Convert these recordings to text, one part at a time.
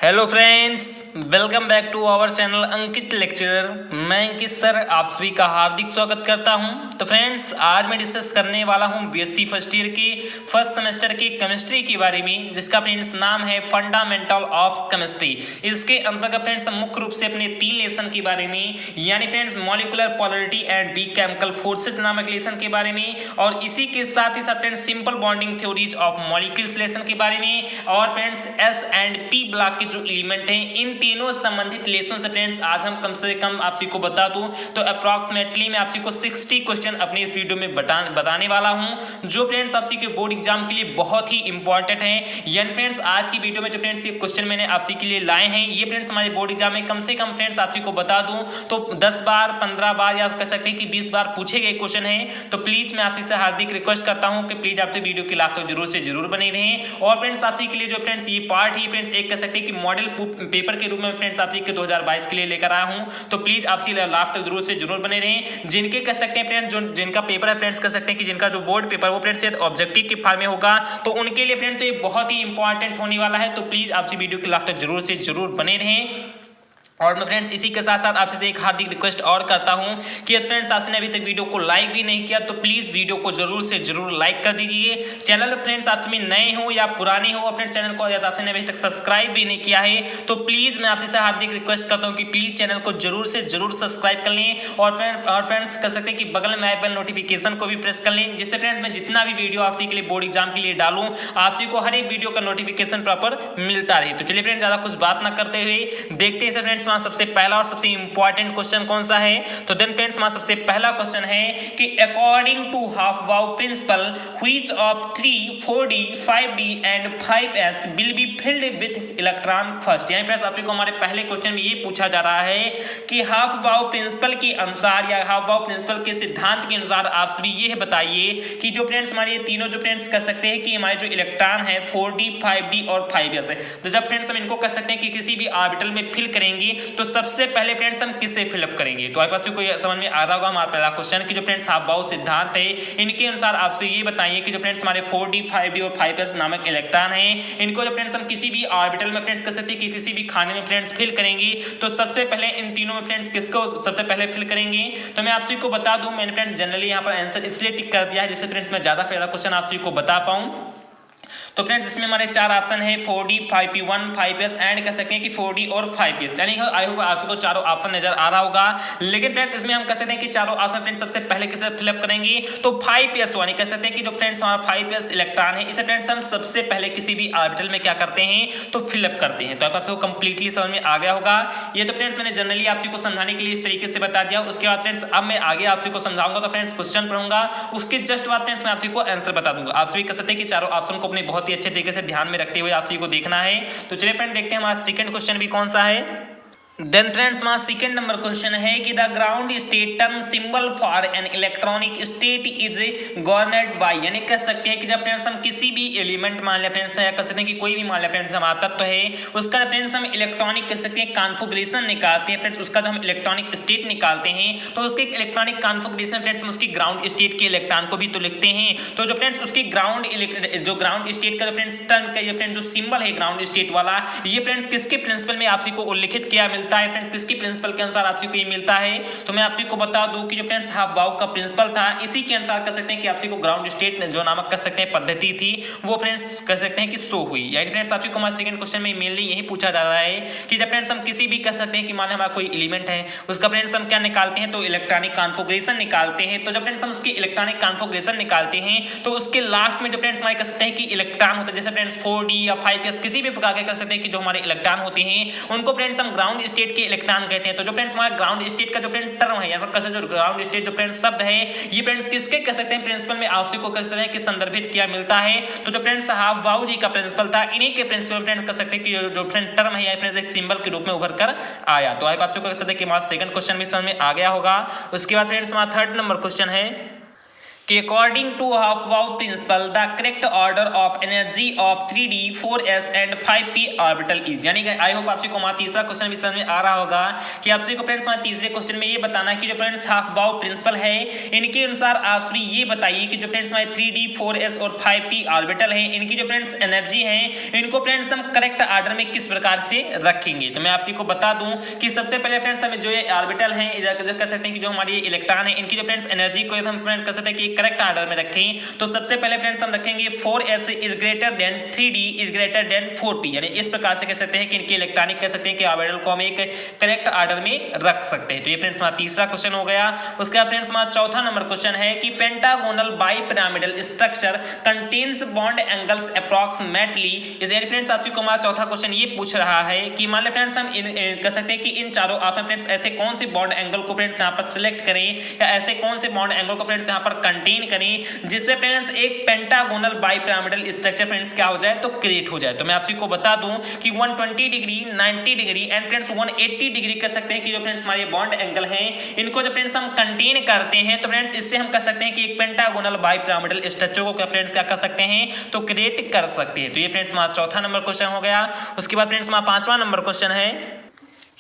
Hello friends, welcome back to our channel Ankit lecturer. मैं Ankit sir आप सभी का हार्दिक स्वागत करता हूं। तो फ्रेंड्स, आज मैं डिस्कस करने वाला हूं बीएससी फर्स्ट ईयर की फर्स्ट सेमेस्टर की केमिस्ट्री के बारे में, जिसका फ्रेंड्स नाम है फंडामेंटल ऑफ केमिस्ट्री। इसके अंतर्गत फ्रेंड्स मुख्य रूप से अपने 3 लेसन के बारे में, यानी friends molecular polarity and B chemical forces नामक लेसन के बारे में, और इसी के साथ ही साथ friends simple bonding theories of molecules lesson के बारे में, और friends S and P block के जो एलिमेंट हैं इन तीनों संबंधित लेसन से फ्रेंड्स आज हम कम से कम आप सभी को बता दूं तो अप्रॉक्सीमेटली मैं आप सभी को 60 क्वेश्चन अपने इस वीडियो में बताने वाला हूं, जो फ्रेंड्स आप सभी के बोर्ड एग्जाम के लिए बहुत ही इंपॉर्टेंट है। यानी फ्रेंड्स आज की वीडियो में जो फ्रेंड्स ये क्वेश्चन मैंने आप सभी के लिए लाए हैं, ये फ्रेंड्स हमारे बोर्ड एग्जाम में कम से कम फ्रेंड्स आप सभी को बता दूं तो 10 बार 15 बार या कह सकते हैं कि 20 बार पूछे गए क्वेश्चन हैं। तो प्लीज मैं आप सभी से हार्दिक रिक्वेस्ट करता हूं कि प्लीज आपसे वीडियो के लास्ट तक जरूर से जरूर बने रहें। और फ्रेंड्स आप सभी के लिए जो फ्रेंड्स ये पार्ट ही फ्रेंड्स एक कह सकते हैं कि मॉडल पेपर के रूप में फ्रेंड्स आप सभी के 2022 के लिए लेकर आया हूं। तो प्लीज आप सभी लास्ट तक जरूर से जरूर बने रहें। जिनके कह सकते हैं फ्रेंड्स जो जिनका पेपर है फ्रेंड्स कह सकते हैं कि जिनका जो बोर्ड पेपर वो फ्रेंड्स ऑब्जेक्टिव के फॉर्म में होगा, तो उनके लिए फ्रेंड्स तो ये बहुत ही इंपॉर्टेंट होने वाला है। तो प्लीज आप सभी वीडियो के लास्ट तक जरूर से जरूर बने रहें। और मैं फ्रेंड्स इसी के साथ साथ आपसे एक हार्दिक रिक्वेस्ट और करता हूं कि फ्रेंड्स आपने अभी तक वीडियो को लाइक भी नहीं किया तो प्लीज वीडियो को जरूर से जरूर लाइक कर दीजिए। चैनल फ्रेंड्स आप में नए हो या पुराने हो, अपने चैनल को आपने अभी तक सब्सक्राइब भी नहीं किया है तो प्लीज मैं आपसे हार्दिक रिक्वेस्ट करता हूं कि प्लीज चैनल को जरूर से जरूर सब्सक्राइब कर लें। और फ्रेंड्स कर सकते हैं कि बगल में आए बेल नोटिफिकेशन को भी प्रेस कर लें, जिससे फ्रेंड्स मैं जितना भी वीडियो आपसे के लिए बोर्ड एग्जाम के लिए डालूं आप सभी को हर एक वीडियो का नोटिफिकेशन प्रॉपर मिलता रहे। तो चलिए फ्रेंड्स ज्यादा कुछ बात ना करते हुए देखते हैं फ्रेंड्स वहां सबसे पहला सबसे इंपॉर्टेंट क्वेश्चन कौन सा है। तो देन फ्रेंड्स हमारा सबसे पहला क्वेश्चन है कि according to Aufbau principle which of 3 4d 5d and 5s will be filled with electron first. यानी फ्रेंड्स आपको हमारे पहले क्वेश्चन में ये पूछा जा रहा है कि हाफ वाउ प्रिंसिपल के अनुसार या हाफ वाउ प्रिंसिपल के सिद्धांत के अनुसार आप सभी ये बताइए कि जो फ्रेंड्स हमारे तीनों जो फ्रेंड्स कर सकते हैं कि हमारे जो इलेक्ट्रॉन है 4d 5d और 5s है, तो जब फ्रेंड्स हम इनको कर सकते हैं कि किसी भी ऑर्बिटल में फिल करेंगे तो सबसे पहले फ्रेंड्स हम किससे फिलअप करेंगे। तो आप को समझ में आ रहा होगा हमारा पहला क्वेश्चन कि जो फ्रेंड्स हाफ वाउ सिद्धांत है इनके अनुसार आपसे ये बताइए कि जो फ्रेंड्स हमारे 4d 5d और 5s नामक इलेक्ट्रॉन है इनको जो फ्रेंड्स हम किसी भी ऑर्बिटल में फ्रेंड्स कर सकते हैं कि किसी भी खाने में फ्रेंड्स फिल करेंगे तो सबसे पहले इन तीनों में फ्रेंड्स किसको सबसे पहले फिल करेंगे। तो मैं आप सभी को बता दूं मैंने फ्रेंड्स जनरली यहाँ पर आंसर इसलिए टिक कर दिया है जिससे फ्रेंड्स मैं ज्यादा फायदा क्वेश्चन आप सभी को बता पाऊं। तो फ्रेंड्स इसमें हमारे 4 ऑप्शन है 4d 5p1 5s एंड कह सकते हैं कि 4d और 5s, यानी आई होप आपको चारों ऑप्शन नजर आ रहा होगा। लेकिन फ्रेंड्स इसमें हम कह सकते हैं कि चारों ऑप्शन फ्रेंड्स सबसे पहले किसे फिलअप करेंगे तो 5s यानी कह सकते हैं कि जो फ्रेंड्स हमारा 5s इलेक्ट्रॉन है इसे फ्रेंड्स हम सबसे पहले किसी भी ऑर्बिटल में क्या करते हैं तो फिलअप करते हैं। तो आपको कंप्लीटली समझ में आ गया होगा। ये तो फ्रेंड्स मैंने जनरली आप सभी को समझाने के लिए इस तरीके से बता दिया। उसके बाद फ्रेंड्स अब मैं आगे आप सभी को समझाऊंगा तो फ्रेंड्स क्वेश्चन पढ़ूंगा, उसके जस्ट बाद फ्रेंड्स मैं आप सभी को आंसर बता दूंगा। आप सभी कह सकते हैं कि चारों ऑप्शन को अपने बहुत ही अच्छे तरीके से ध्यान में रखते हुए आप सभी को देखना है। तो चलिए फ्रेंड देखते हैं हमारा सेकंड क्वेश्चन भी कौन सा है। देन फ्रेंड्स हमारा सेकंड नंबर क्वेश्चन है कि the ground state term symbol for an electronic state is governed bye, यानी कह सकते हैं कि जब फ्रेंड्स हम किसी भी एलिमेंट मान ले फ्रेंड्स या कह सकते हैं कि कोई भी मान ले फ्रेंड्स हमारा तत्व है उसका फ्रेंड्स हम इलेक्ट्रॉनिक कह सकते हैं कॉन्फ़िगरेशन निकालते हैं फ्रेंड्स, उसका जो हम इलेक्ट्रॉनिक स्टेट निकालते हैं तो उसके इलेक्ट्रॉनिक कॉन्फ़िगरेशन फ्रेंड्स हम उसकी ग्राउंड स्टेट के इलेक्ट्रॉन को भी तो लिखते हैं। तो जो फ्रेंड्स उसकी ग्राउंड स्टेट का फ्रेंड्स टर्म का ये फ्रेंड्स जो सिंबल है ग्राउंड स्टेट वाला ये फ्रेंड्स किसके प्रिंसिपल में आप सभी को उल्लिखित किया मिलता है फ्रेंड्स, किसकी प्रिंसिपल के अनुसार आप सभी को ये मिलता है। तो मैं आप सभी को बता दूं कि जो फ्रेंड्स हाफ वाउ का प्रिंसिपल था इसी के अनुसार कह सकते हैं कि आप सभी को ग्राउंड स्टेट जो नामक कह सकते हैं पद्धति थी वो फ्रेंड्स कह सकते हैं कि शो हुई। यानी फ्रेंड्स आप सभी को हमारे सेकंड क्वेश्चन में मेनली यही पूछा जा रहा है कि जब फ्रेंड्स हम किसी भी कह सकते हैं कि मान हमारा कोई एलिमेंट है उसका फ्रेंड्स हम क्या निकालते हैं तो इलेक्ट्रॉनिक कॉन्फ़िगरेशन निकालते हैं। तो जब फ्रेंड्स हम उसकी इलेक्ट्रॉनिक कॉन्फ़िगरेशन निकालते हैं तो उसके लास्ट में जो फ्रेंड्स हमारे कह सकते हैं कि इलेक्ट्रॉन होता है जैसे फ्रेंड्स 4d या 5s किसी भी प्रकार के कह सकते हैं कि जो हमारे इलेक्ट्रॉन होते हैं उनको फ्रेंड्स हम ग्राउंड स्टेट के इलेक्ट्रॉन कहते हैं। तो जो फ्रेंड्स हमारा ग्राउंड स्टेट का जो फ्रेंड टर्म है या फिर जो ग्राउंड स्टेट जो फ्रेंड्स शब्द है ये फ्रेंड्स किसके कह सकते हैं प्रिंसिपल में आप सभी को कह सकते हैं कि संदर्भित किया मिलता है। तो जो फ्रेंड्स हाफ वाउ जी का प्रिंसिपल था इन्हीं के प्रिंसिपल फ्रेंड्स कह सकते हैं कि जो फ्रेंड टर्म है या फ्रेंड्स एक सिंबल के रूप में उभर कर आया। तो आप सभी को कह सकते हैं कि हमारा सेकंड क्वेश्चन भी समझ में आ गया होगा। उसके बाद फ्रेंड्स हमारा थर्ड नंबर क्वेश्चन है कि according to Aufbau principle the correct order of energy of 3d 4s and 5p orbital is. यानी कि आई होप आप सभी को हमारा तीसरा क्वेश्चन भी समझ में आ रहा होगा कि आप सभी को फ्रेंड्स हमारे तीसरे क्वेश्चन में ये बताना कि जो फ्रेंड्स हॉफ-बाउ प्रिंसिपल है इनके अनुसार आप सभी ये बताइए कि जो फ्रेंड्स हमारे 3d 4s और 5p ऑर्बिटल है इनकी जो फ्रेंड्स एनर्जी है इनको फ्रेंड्स हम करेक्ट ऑर्डर में किस प्रकार से रखेंगे। तो मैं आप सभी को बता दूं कि सबसे पहले फ्रेंड्स हमें जो ये ऑर्बिटल है कह सकते हैं कि जो हमारी इलेक्ट्रॉन है इनकी जो फ्रेंड्स एनर्जी को हम फ्रेंड कह सकते हैं कि करेक्ट ऑर्डर में रखें। तो सबसे पहले फ्रेंड्स हम रखेंगे 4s is greater than 3d is greater than 4p। यानी इस प्रकार से कह सकते हैं कि इनकी इलेक्ट्रॉनिक कह सकते हैं कि ऑर्बिटल को हम एक करेक्ट ऑर्डर में रख सकते हैं। तो ये फ्रेंड्स हमारा तीसरा क्वेश्चन हो गया। उसके बाद फ्रेंड्स हमारा चौथा नंबर क्वेश्चन है कि pentagonal bipyramidal structure contains bond angles approximately is. यानी फ्रेंड्स आपको हमारा चौथा क्वेश्चन ये पूछ रहा है कि मान लें फ्रेंड्स हम कह सकते हैं कि इन चारों ऑप्शन फ्रेंड्स ऐसे कौन से बॉन्ड एंगल को फ्रेंड्स यहां पर सिलेक्ट करें या ऐसे कौन से बॉन्ड एंगल को फ्रेंड्स यहां पर कंटेन करें जिससे फ्रेंड्स एक पेंटागोनल बाइपिरामिडल स्ट्रक्चर फ्रेंड्स क्या हो जाए तो क्रिएट हो जाए। तो मैं आपको बता दूं कि 120 degree 90 degree and friends 180 degree कह सकते हैं कि जो फ्रेंड्स हमारे बॉन्ड एंगल हैं इनको जो फ्रेंड्स हम कंटेन करते हैं तो फ्रेंड्स इससे हम कह सकते हैं कि एक पेंटागोनल बाइपिरामिडल स्ट्रक्चर को क्या फ्रेंड्स क्या कर सकते हैं तो क्रिएट कर सकते हैं। तो ये फ्रेंड्स हमारा चौथा नंबर क्वेश्चन हो गया। उसके बाद फ्रेंड्स हमारा पांचवा नंबर क्वेश्चन है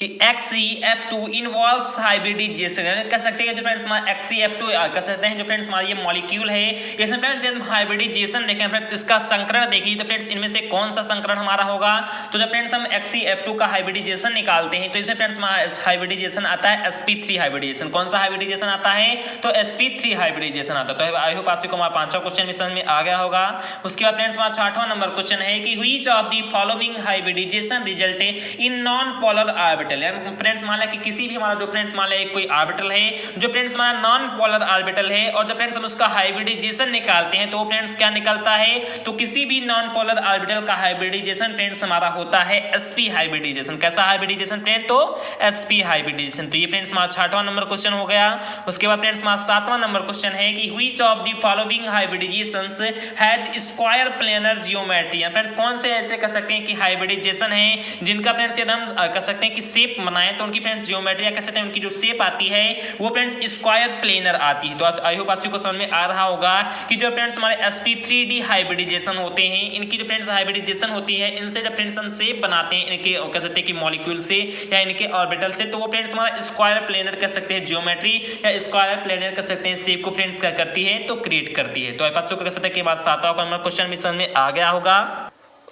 कि XeF2 इन्वॉल्व्स हाइब्रिडाइजेशन। कह सकते हैं जो फ्रेंड्स हमारा XeF2 कह सकते हैं जो फ्रेंड्स हमारा ये मॉलिक्यूल है इसमें फ्रेंड्स जब हाइब्रिडाइजेशन देखें फ्रेंड्स इसका संकरण देखिए तो फ्रेंड्स इनमें से कौन सा संकरण हमारा होगा। तो जब फ्रेंड्स हम XeF2 का हाइब्रिडाइजेशन निकालते हैं तो इसमें फ्रेंड्स हमारा हाइब्रिडाइजेशन आता है sp3 हाइब्रिडाइजेशन। कौन सा हाइब्रिडाइजेशन आता है तो sp3 हाइब्रिडाइजेशन आता है। तो आई होप आपको हमारा पांचवा क्वेश्चन भी समझ में आ गया होगा। उसके बाद फ्रेंड्स हमारा छठवां नंबर क्वेश्चन है कि which of the following hybridisation result in non polar orbital. Friends मान लें कि किसी भी हमारा जो फ्रेंड्स मान लें कोई ऑर्बिटल है जो फ्रेंड्स हमारा नॉन पोलर ऑर्बिटल है और जब फ्रेंड्स हम उसका हाइब्रिडाइजेशन निकालते हैं तो फ्रेंड्स क्या निकलता है तो किसी भी नॉन पोलर ऑर्बिटल का हाइब्रिडाइजेशन फ्रेंड्स हमारा होता है sp हाइब्रिडाइजेशन। कैसा हाइब्रिडाइजेशन फ्रेंड तो sp हाइब्रिडाइजेशन। तो ये फ्रेंड्स हमारा छठवां नंबर क्वेश्चन हो गया। उसके बाद फ्रेंड्स हमारा सातवां नंबर क्वेश्चन है कि which of the following hybridizations has square planar geometry. Friends कौन से ऐसे कह सकते हैं कि हाइब्रिडाइजेशन है जिनका फ्रेंड्स यदि हम कह सकते हैं कि शेप बनाएं तो उनकी फ्रेंड्स जियोमेट्री कह सकते हैं उनकी जो शेप आती है वो फ्रेंड्स स्क्वायर प्लेनर आती है। तो आई होप आपको समझ में आ रहा होगा कि जो फ्रेंड्स हमारे sp3d हाइब्रिडाइजेशन होते हैं इनकी जो फ्रेंड्स हाइब्रिडाइजेशन होती है इनसे जब फ्रेंड्स हम शेप बनाते हैं इनके कह सकते हैं कि मॉलिक्यूल से या इनके ऑर्बिटल से तो वो फ्रेंड्स हमारा स्क्वायर प्लेनर कह सकते हैं जियोमेट्री या स्क्वायर प्लेनर कह सकते हैं शेप को फ्रेंड्स क्या करती है तो क्रिएट करती है। तो आप आपको कह सकते हैं कि बात सातवां नंबर क्वेश्चन भी समझ में आ गया होगा।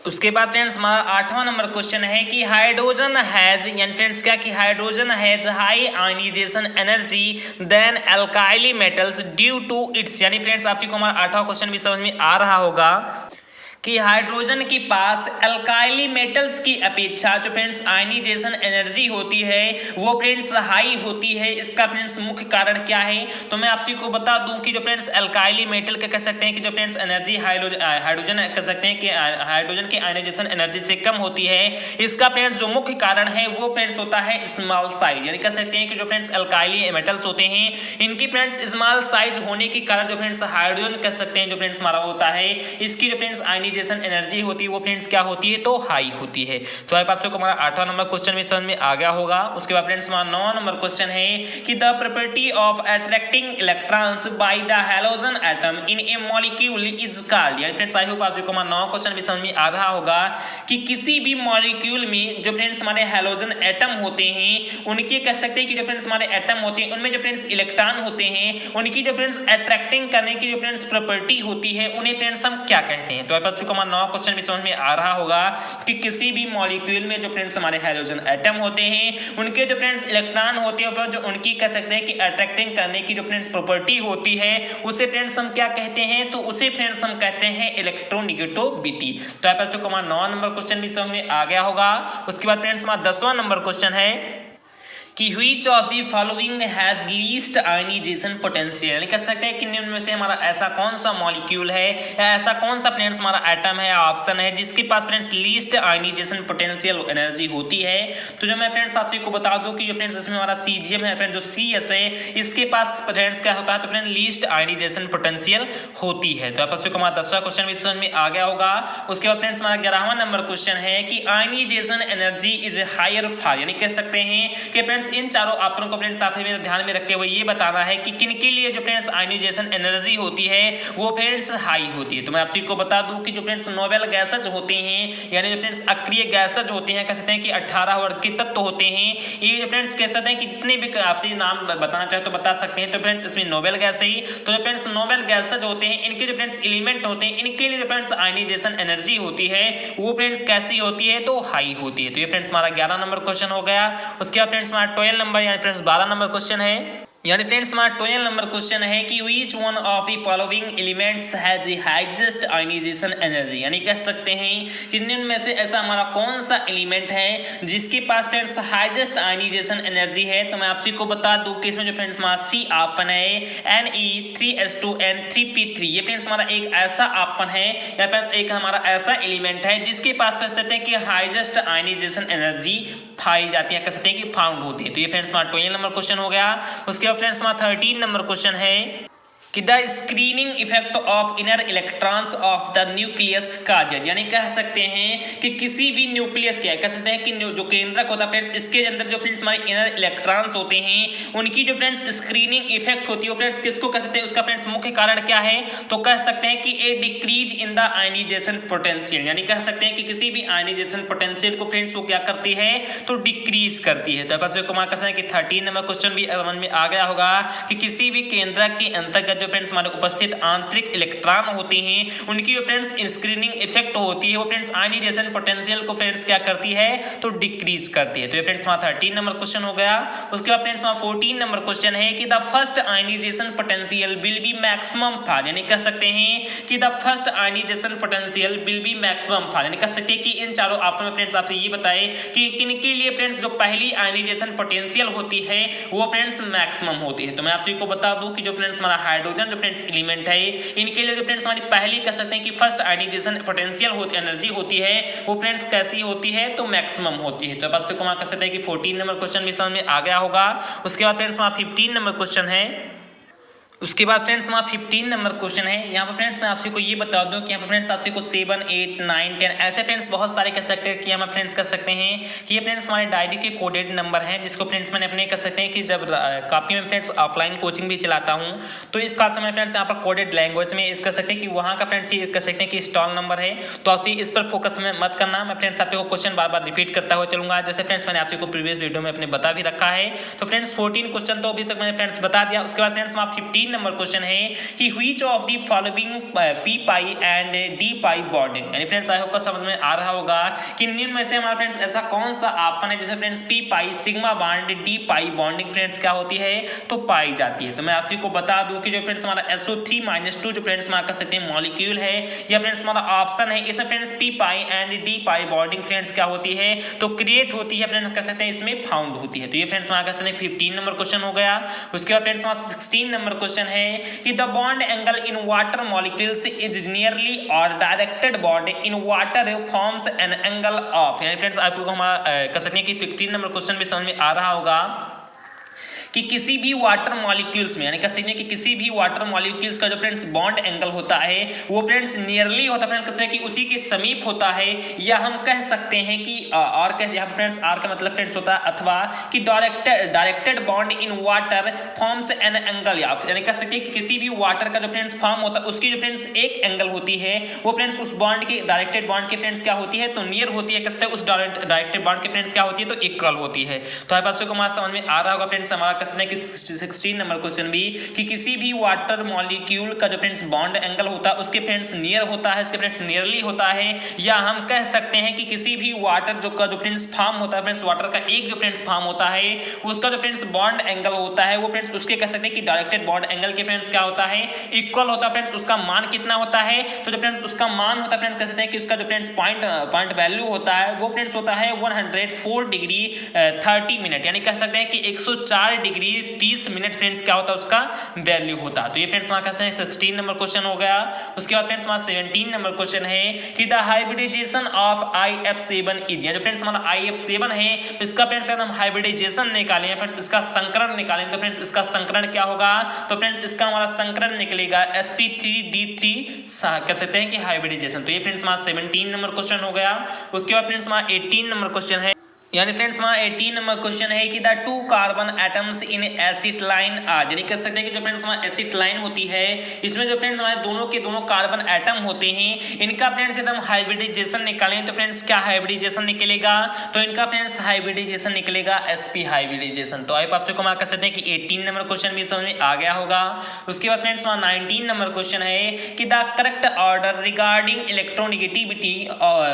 उसके बाद फ्रेंड्स हमारा आठवां नंबर क्वेश्चन है कि हाइड्रोजन हैज यानी फ्रेंड्स क्या कि hydrogen has high ionization energy than alkali metals due to its. यानी फ्रेंड्स आपको हमारा आठवां क्वेश्चन भी समझ में आ रहा होगा कि हाइड्रोजन के पास अल्काइली मेटल्स की अपेक्षा जो फ्रेंड्स आयनाइजेशन एनर्जी होती है वो फ्रेंड्स हाई होती है। इसका फ्रेंड्स मुख्य कारण क्या है तो मैं आप को बता दूं कि जो फ्रेंड्स अल्काइली मेटल के कह सकते हैं कि जो फ्रेंड्स एनर्जी हाइड्रोजन कह सकते हैं कि हाइड्रोजन की आयनाइजेशन एनर्जी से कम होती है। इसका फ्रेंड्स जो मुख्य कारण है वो फ्रेंड्स होता है स्मॉल साइज। यानी कह सकते हैं कि जो फ्रेंड्स अल्काइली मेटल्स होते हैं इनकी फ्रेंड्स स्मॉल साइज होने के कारण जो फ्रेंड्स हाइड्रोजन कह सकते हैं जो फ्रेंड्स हमारा होता है इसकी जो फ्रेंड्स आयनाइजेशन एनर्जी होती है वो फ्रेंड्स क्या होती है तो हाई होती है। तो आप आपको हमारा आठवां नंबर क्वेश्चन भी समझ में आ गया होगा। उसके बाद फ्रेंड्स हमारा नौवां नंबर क्वेश्चन है कि the property of attracting electrons by the halogen atom in A molecule is called. यानी फ्रेंड्स आई होप आपको हमारा नौवां क्वेश्चन भी समझ में आ रहा होगा कि किसी भी मॉलिक्यूल में जो फ्रेंड्स हमारे हैलोजन एटम होते हैं उनके कह सकते हैं कि जो फ्रेंड्स हमारे एटम होते हैं उनमें जो फ्रेंड्स इलेक्ट्रॉन होते हैं उनकी जो फ्रेंड्स अट्रैक्टिंग करने की जो फ्रेंड्स प्रॉपर्टी होती है उन्हें फ्रेंड्स हम क्या कहते हैं। तो आप आपको हमारा नौवां क्वेश्चन भी समझ में आ रहा होगा कि किसी भी मॉलिक्यूल में जो फ्रेंड्स हमारे हैलोजन एटम होते हैं उनके जो फ्रेंड्स इलेक्ट्रॉन होते हैं जो उनकी कह सकते हैं कि अट्रैक्टिंग करने की जो फ्रेंड्स प्रॉपर्टी होती है उसे फ्रेंड्स हम क्या कहते हैं तो उसे फ्रेंड्स हम कहते हैं इलेक्ट्रोनेगेटिविटी। तो आप आपको हमारा 9वां नंबर क्वेश्चन भी समझ में आ गया होगा। उसके बाद फ्रेंड्स हमारा 10वां नंबर क्वेश्चन है कि which of the following has least ionization potential. यानी कह सकते हैं कि निम्न में से हमारा ऐसा कौन सा मॉलिक्यूल है या ऐसा कौन सा फ्रेंड्स हमारा एटम है ऑप्शन है जिसके पास friends least ionization potential energy होती है। तो जो मैं फ्रेंड्स आपसे को बता दूं कि जो फ्रेंड्स इसमें हमारा सीजीएम है फ्रेंड्स जो CS है इसके पास फ्रेंड्स क्या होता है तो फ्रेंड्स लीस्ट आयनाइजेशन पोटेंशियल होती है। तो आपको हमारा 10वां क्वेश्चन भी समझ में आ गया होगा। उसके बाद फ्रेंड्स हमारा 11वां नंबर क्वेश्चन है कि ionisation energy is higher for. यानी कह सकते हैं कि फ्रेंड्स फ्रेंड्स इन चारों ऑप्शन को फ्रेंड्स साथ में ध्यान में रखते हुए ये बताना है कि किन के लिए जो फ्रेंड्स आयनाइजेशन एनर्जी होती है वो फ्रेंड्स हाई होती है। तो मैं आप सभी को बता दूं कि जो फ्रेंड्स नोबेल गैसेज होते हैं यानी जो फ्रेंड्स अक्रिय गैसेज होते हैं, कह सकते हैं कि 18 वर्ग के तत्व होते हैं। ये जो फ्रेंड्स कह सकते हैं कि जितने भी आपसे नाम बताना चाहे तो बता सकते हैं। तो फ्रेंड्स इसमें नोबेल गैस ही, तो जो फ्रेंड्स नोबेल गैसेज होते हैं इनके जो फ्रेंड्स एलिमेंट होते हैं इनके लिए जो फ्रेंड्स आयनाइजेशन एनर्जी होती है वो फ्रेंड्स कैसी होती है, तो हाई होती है। तो ये फ्रेंड्स हमारा 11 नंबर क्वेश्चन हो गया। उसके बाद फ्रेंड्स हमारा 12 नंबर यानी फ्रेंड्स 12 नंबर क्वेश्चन है, यानी फ्रेंड्स हमारा 12 नंबर क्वेश्चन है कि which one of the following elements has the highest ionisation energy, यानी कह सकते हैं कि निम्न में से ऐसा हमारा कौन सा एलिमेंट है जिसके पास फ्रेंड्स हाईएस्ट आयनाइजेशन एनर्जी है। तो मैं आप सभी को बता दूं कि इसमें जो फ्रेंड्स हमारा सी ऑप्शन है Ne3S2N3P3, ये फ्रेंड्स हमारा एक ऐसा ऑप्शन है या फ्रेंड्स एक हमारा ऐसा एलिमेंट है जिसके पास कह सकते हैं कि हाईएस्ट आयनाइजेशन एनर्जी पाई जाती है, कह सकते हैं कि फाउंड होती है। तो ये फ्रेंड्स हमारा 12 नंबर क्वेश्चन हो गया। उसके बाद फ्रेंड्स हमारा 13 नंबर क्वेश्चन है कि the screening effect of inner electrons of the nucleus causes, यानी कह सकते हैं कि किसी भी न्यूक्लियस क्या है, कह सकते हैं कि जो केंद्रक होता है फ्रेंड्स इसके अंदर जो फ्रेंड्स हमारे इनर इलेक्ट्रॉन्स होते हैं उनकी जो फ्रेंड्स स्क्रीनिंग इफेक्ट होती है फ्रेंड्स किसको कह सकते हैं, उसका फ्रेंड्स मुख्य कारण क्या है, तो कह सकते हैं कि a decrease in the ionization potential, यानी कह सकते हैं कि किसी भी आयनाइजेशन पोटेंशियल को फ्रेंड्स वो क्या करती है, तो डिक्रीज करती है। तो बस कह सकते हैं कि 13 नंबर क्वेश्चन भी समझ में आ गया होगा कि किसी भी केंद्रक के अंतर्गत जो फ्रेंड्स हमारे उपस्थित आंतरिक इलेक्ट्रॉन होते हैं उनकी जो फ्रेंड्स स्क्रीनिंग इफेक्ट होती है वो फ्रेंड्स आयनाइजेशन पोटेंशियल को फ्रेंड्स क्या करती है, तो डिक्रीज करती है। तो ये फ्रेंड्स हमारा 13 नंबर क्वेश्चन हो गया। उसके बाद फ्रेंड्स हमारा 14 नंबर क्वेश्चन है कि the first ionization potential will be maximum for, यानी कह सकते हैं कि the first ionization potential will be maximum for, यानी कह सकते हैं कि इन चारों ऑप्शन में फ्रेंड्स आपसे ये बताए कि किनके लिए फ्रेंड्स जो पहली आयनाइजेशन पोटेंशियल होती है वो फ्रेंड्स मैक्सिमम होती है। तो मैं आप सभी को बता दूं कि जो फ्रेंड्स हमारा हाइड्रोजन जो फ्रेंड्स एलिमेंट है इनके लिए जो फ्रेंड्स हमारी पहली कह सकते हैं कि फर्स्ट आयनाइजेशन पोटेंशियल होती एनर्जी होती है वो फ्रेंड्स कैसी होती है, तो मैक्सिमम होती है। तो अब आपको कह सकते हैं कि 14 नंबर क्वेश्चन भी समझ में आ गया होगा। उसके बाद फ्रेंड्स हमारा 15 नंबर क्वेश्चन है। उसके बाद फ्रेंड्स हमारा 15 नंबर क्वेश्चन है। यहाँ पर फ्रेंड्स मैं आपसे को ये बता दूं कि यहाँ पर फ्रेंड्स आपसे को 7, 8, 9, 10 ऐसे फ्रेंड्स बहुत सारे कह सकते हैं कि हम फ्रेंड्स कर सकते हैं कि ये फ्रेंड्स हमारे डायरी के कोडेड नंबर हैं जिसको फ्रेंड्स मैंने अपने कह सकते हैं कि जब काफ़ी में फ्रेंड्स ऑफलाइन कोचिंग भी चलाता हूँ तो इस खास समय फ्रेंड्स यहाँ पर कोडेड लैंग्वेज में इस कह सकते हैं कि वहाँ का फ्रेंड्स ये कह सकते हैं कि स्टॉल नंबर है, तो आपसे इस पर फोकस में मत करना। मैं फ्रेंड्स आपको क्वेश्चन बार बार रिपीट करता हुआ चलूंगा जैसे फ्रेंड्स मैंने आपसे को प्रीवियस वीडियो में अपने बता भी रखा है। तो फ्रेंड्स 14 क्वेश्चन तो अभी तक मैंने फ्रेंड्स बता दिया। उसके बाद फ्रेंड्स हमारा 15 नंबर क्वेश्चन है कि which of the following P pi and D pi bonding, यानी फ्रेंड्स आई होप का समझ में आ रहा होगा कि निम्न में से हमारा फ्रेंड्स ऐसा कौन सा ऑप्शन है जिसमें friends P pi sigma bond D pi bonding friends क्या होती है, तो पाई जाती है। तो मैं आप सभी को बता दूं कि जो फ्रेंड्स हमारा SO3-2 जो फ्रेंड्स हमारा कह सकते हैं मॉलिक्यूल है या फ्रेंड्स हमारा ऑप्शन है इसमें friends P pi and D pi bonding friends क्या होती है, तो क्रिएट होती है फ्रेंड्स कह सकते हैं इसमें फाउंड होती है। तो ये फ्रेंड्स हमारा कह सकते हैं 15 नंबर क्वेश्चन हो गया। उसके बाद फ्रेंड्स हमारा 16 नंबर क्वेश्चन है कि the bond angle in water molecules is nearly or directed bond in water forms an angle of, यानी फ्रेंड्स आपको हमारा कह सकते हैं कि 15 नंबर क्वेश्चन भी समझ में आ रहा होगा कि किसी भी वाटर मॉलिक्यूल्स में, यानी कह सकते हैं कि किसी भी वाटर मॉलिक्यूल्स का जो फ्रेंड्स बॉन्ड एंगल होता है वो फ्रेंड्स नियरली होता है, फ्रेंड्स कहते हैं कि उसी के समीप होता है, या हम कह सकते हैं कि और कह यहाँ फ्रेंड्स आर का मतलब फ्रेंड्स होता है अथवा कि directed bond in water forms an angle, यानी कह सकते हैं कि किसी भी वाटर का जो फ्रेंड्स फॉर्म होता है उसकी जो फ्रेंड्स एक एंगल होती है वो फ्रेंड्स उस बॉन्ड के डायरेक्टेड बॉन्ड के फ्रेंड्स क्या होती है, तो नियर होती है, कहते हैं उस डायरेक्टेड बॉन्ड के फ्रेंड्स क्या होती है, तो इक्वल होती है। तो आप सबको हमारा समझ में आ रहा होगा फ्रेंड्स हमारा क्वेश्चन है कि 16 नंबर क्वेश्चन भी कि किसी भी वाटर मॉलिक्यूल का जो फ्रेंड्स बॉन्ड एंगल होता है उसके फ्रेंड्स नियर होता है, उसके फ्रेंड्स नियरली होता है, या हम कह सकते हैं कि किसी भी वाटर जो का जो फ्रेंड्स फॉर्म होता है, फ्रेंड्स वाटर का एक जो फ्रेंड्स फॉर्म होता है उसका जो फ्रेंड्स बॉन्ड एंगल होता है वो फ्रेंड्स उसके कह सकते हैं कि डायरेक्टेड बॉन्ड एंगल के फ्रेंड्स क्या होता है, इक्वल होता है। फ्रेंड्स उसका मान कितना होता है, तो जो फ्रेंड्स उसका मान होता है फ्रेंड्स कह सकते हैं कि उसका जो फ्रेंड्स पॉइंट वैल्यू होता है वो फ्रेंड्स होता है 104 डिग्री 30 मिनट, यानी कह सकते हैं कि 104 डिग्री 30 मिनट फ्रेंड्स क्या होता है उसका वैल्यू होता है। तो ये फ्रेंड्स हमारा कहते हैं 16 नंबर क्वेश्चन हो गया। उसके बाद फ्रेंड्स हमारा 17 नंबर क्वेश्चन है कि the hybridisation of IF7 is, जो फ्रेंड्स हमारा IF7 है इसका फ्रेंड्स हम हाइब्रिडाइजेशन निकालें, फ्रेंड्स इसका संकरण निकालें, तो फ्रेंड्स इसका संकरण क्या होगा, तो फ्रेंड्स इसका हमारा संकरण निकलेगा sp3d3 कह सकते हैं कि हाइब्रिडाइजेशन। तो ये फ्रेंड्स हमारा 17 नंबर क्वेश्चन हो गया। उसके बाद फ्रेंड्स हमारा 18 नंबर क्वेश्चन है यानी फ्रेंड्स वहाँ 18 नंबर क्वेश्चन है कि the 2 carbon atoms in acetylene are, यानी कह सकते हैं कि जो फ्रेंड्स वहाँ एसिटिलाइन होती है, इसमें जो फ्रेंड्स हमारे दोनों के दोनों कार्बन एटम होते हैं, इनका फ्रेंड्स एकदम हाइब्रिडाइजेशन निकालें तो फ्रेंड्स क्या हाइब्रिडाइजेशन निकलेगा, तो इनका फ्रेंड्स हाइब्रिडाइजेशन निकलेगा sp हाइब्रिडाइजेशन। तो आप आपको मार्क कर सकते हैं कि 18 नंबर क्वेश्चन भी समझ में आ गया होगा। उसके बाद फ्रेंड्स वहाँ 19 नंबर क्वेश्चन है कि the correct order regarding electronegativity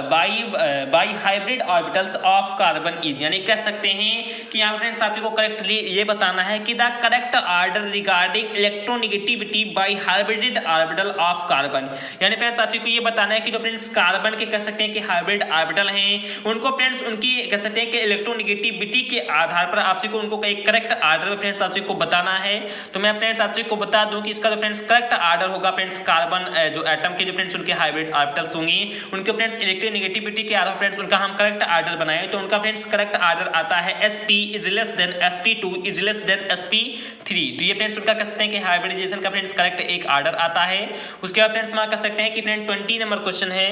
by hybrid orbitals of carbon is, यानी कह सकते हैं कि यहाँ फ्रेंड्स आपको करेक्टली ये बताना है कि the correct order regarding electronegativity by hybrid orbital of carbon, यानी फ्रेंड्स आपको ये बताना है कि जो फ्रेंड्स कार्बन के कह सकते हैं कि हाइब्रिड ऑर्बिटल हैं, उनको फ्रेंड्स उनकी कह सकते हैं कि इलेक्ट्रोनेगेटिविटी के आधार पर आपको उनको एक करेक्ट ऑर्डर फ्रेंड्स आपको बताना है। तो मैं फ्रेंड्स आपको बता दूं कि इसका जो फ्रेंड्स करेक्ट ऑर्डर होगा फ्रेंड्स कार्बन जो एटम के जो फ्रेंड्स उनके हाइब्रिड ऑर्बिटल्स होंगे, उनके फ्रेंड्स इलेक्ट्रोनेगेटिविटी के आधार पर फ्रेंड्स उनका हम करेक्ट ऑर्डर बनाए तो उनका करेक्ट ऑर्डर आता है sp is less than sp2 is less than sp3। तो ये फ्रेंड्स उनका कह सकते हैं कि हाइब्रिडाइजेशन का फ्रेंड्स करेक्ट एक ऑर्डर आता है। उसके बाद फ्रेंड्स मार्क कर सकते हैं कि फ्रेंड 20 नंबर क्वेश्चन है,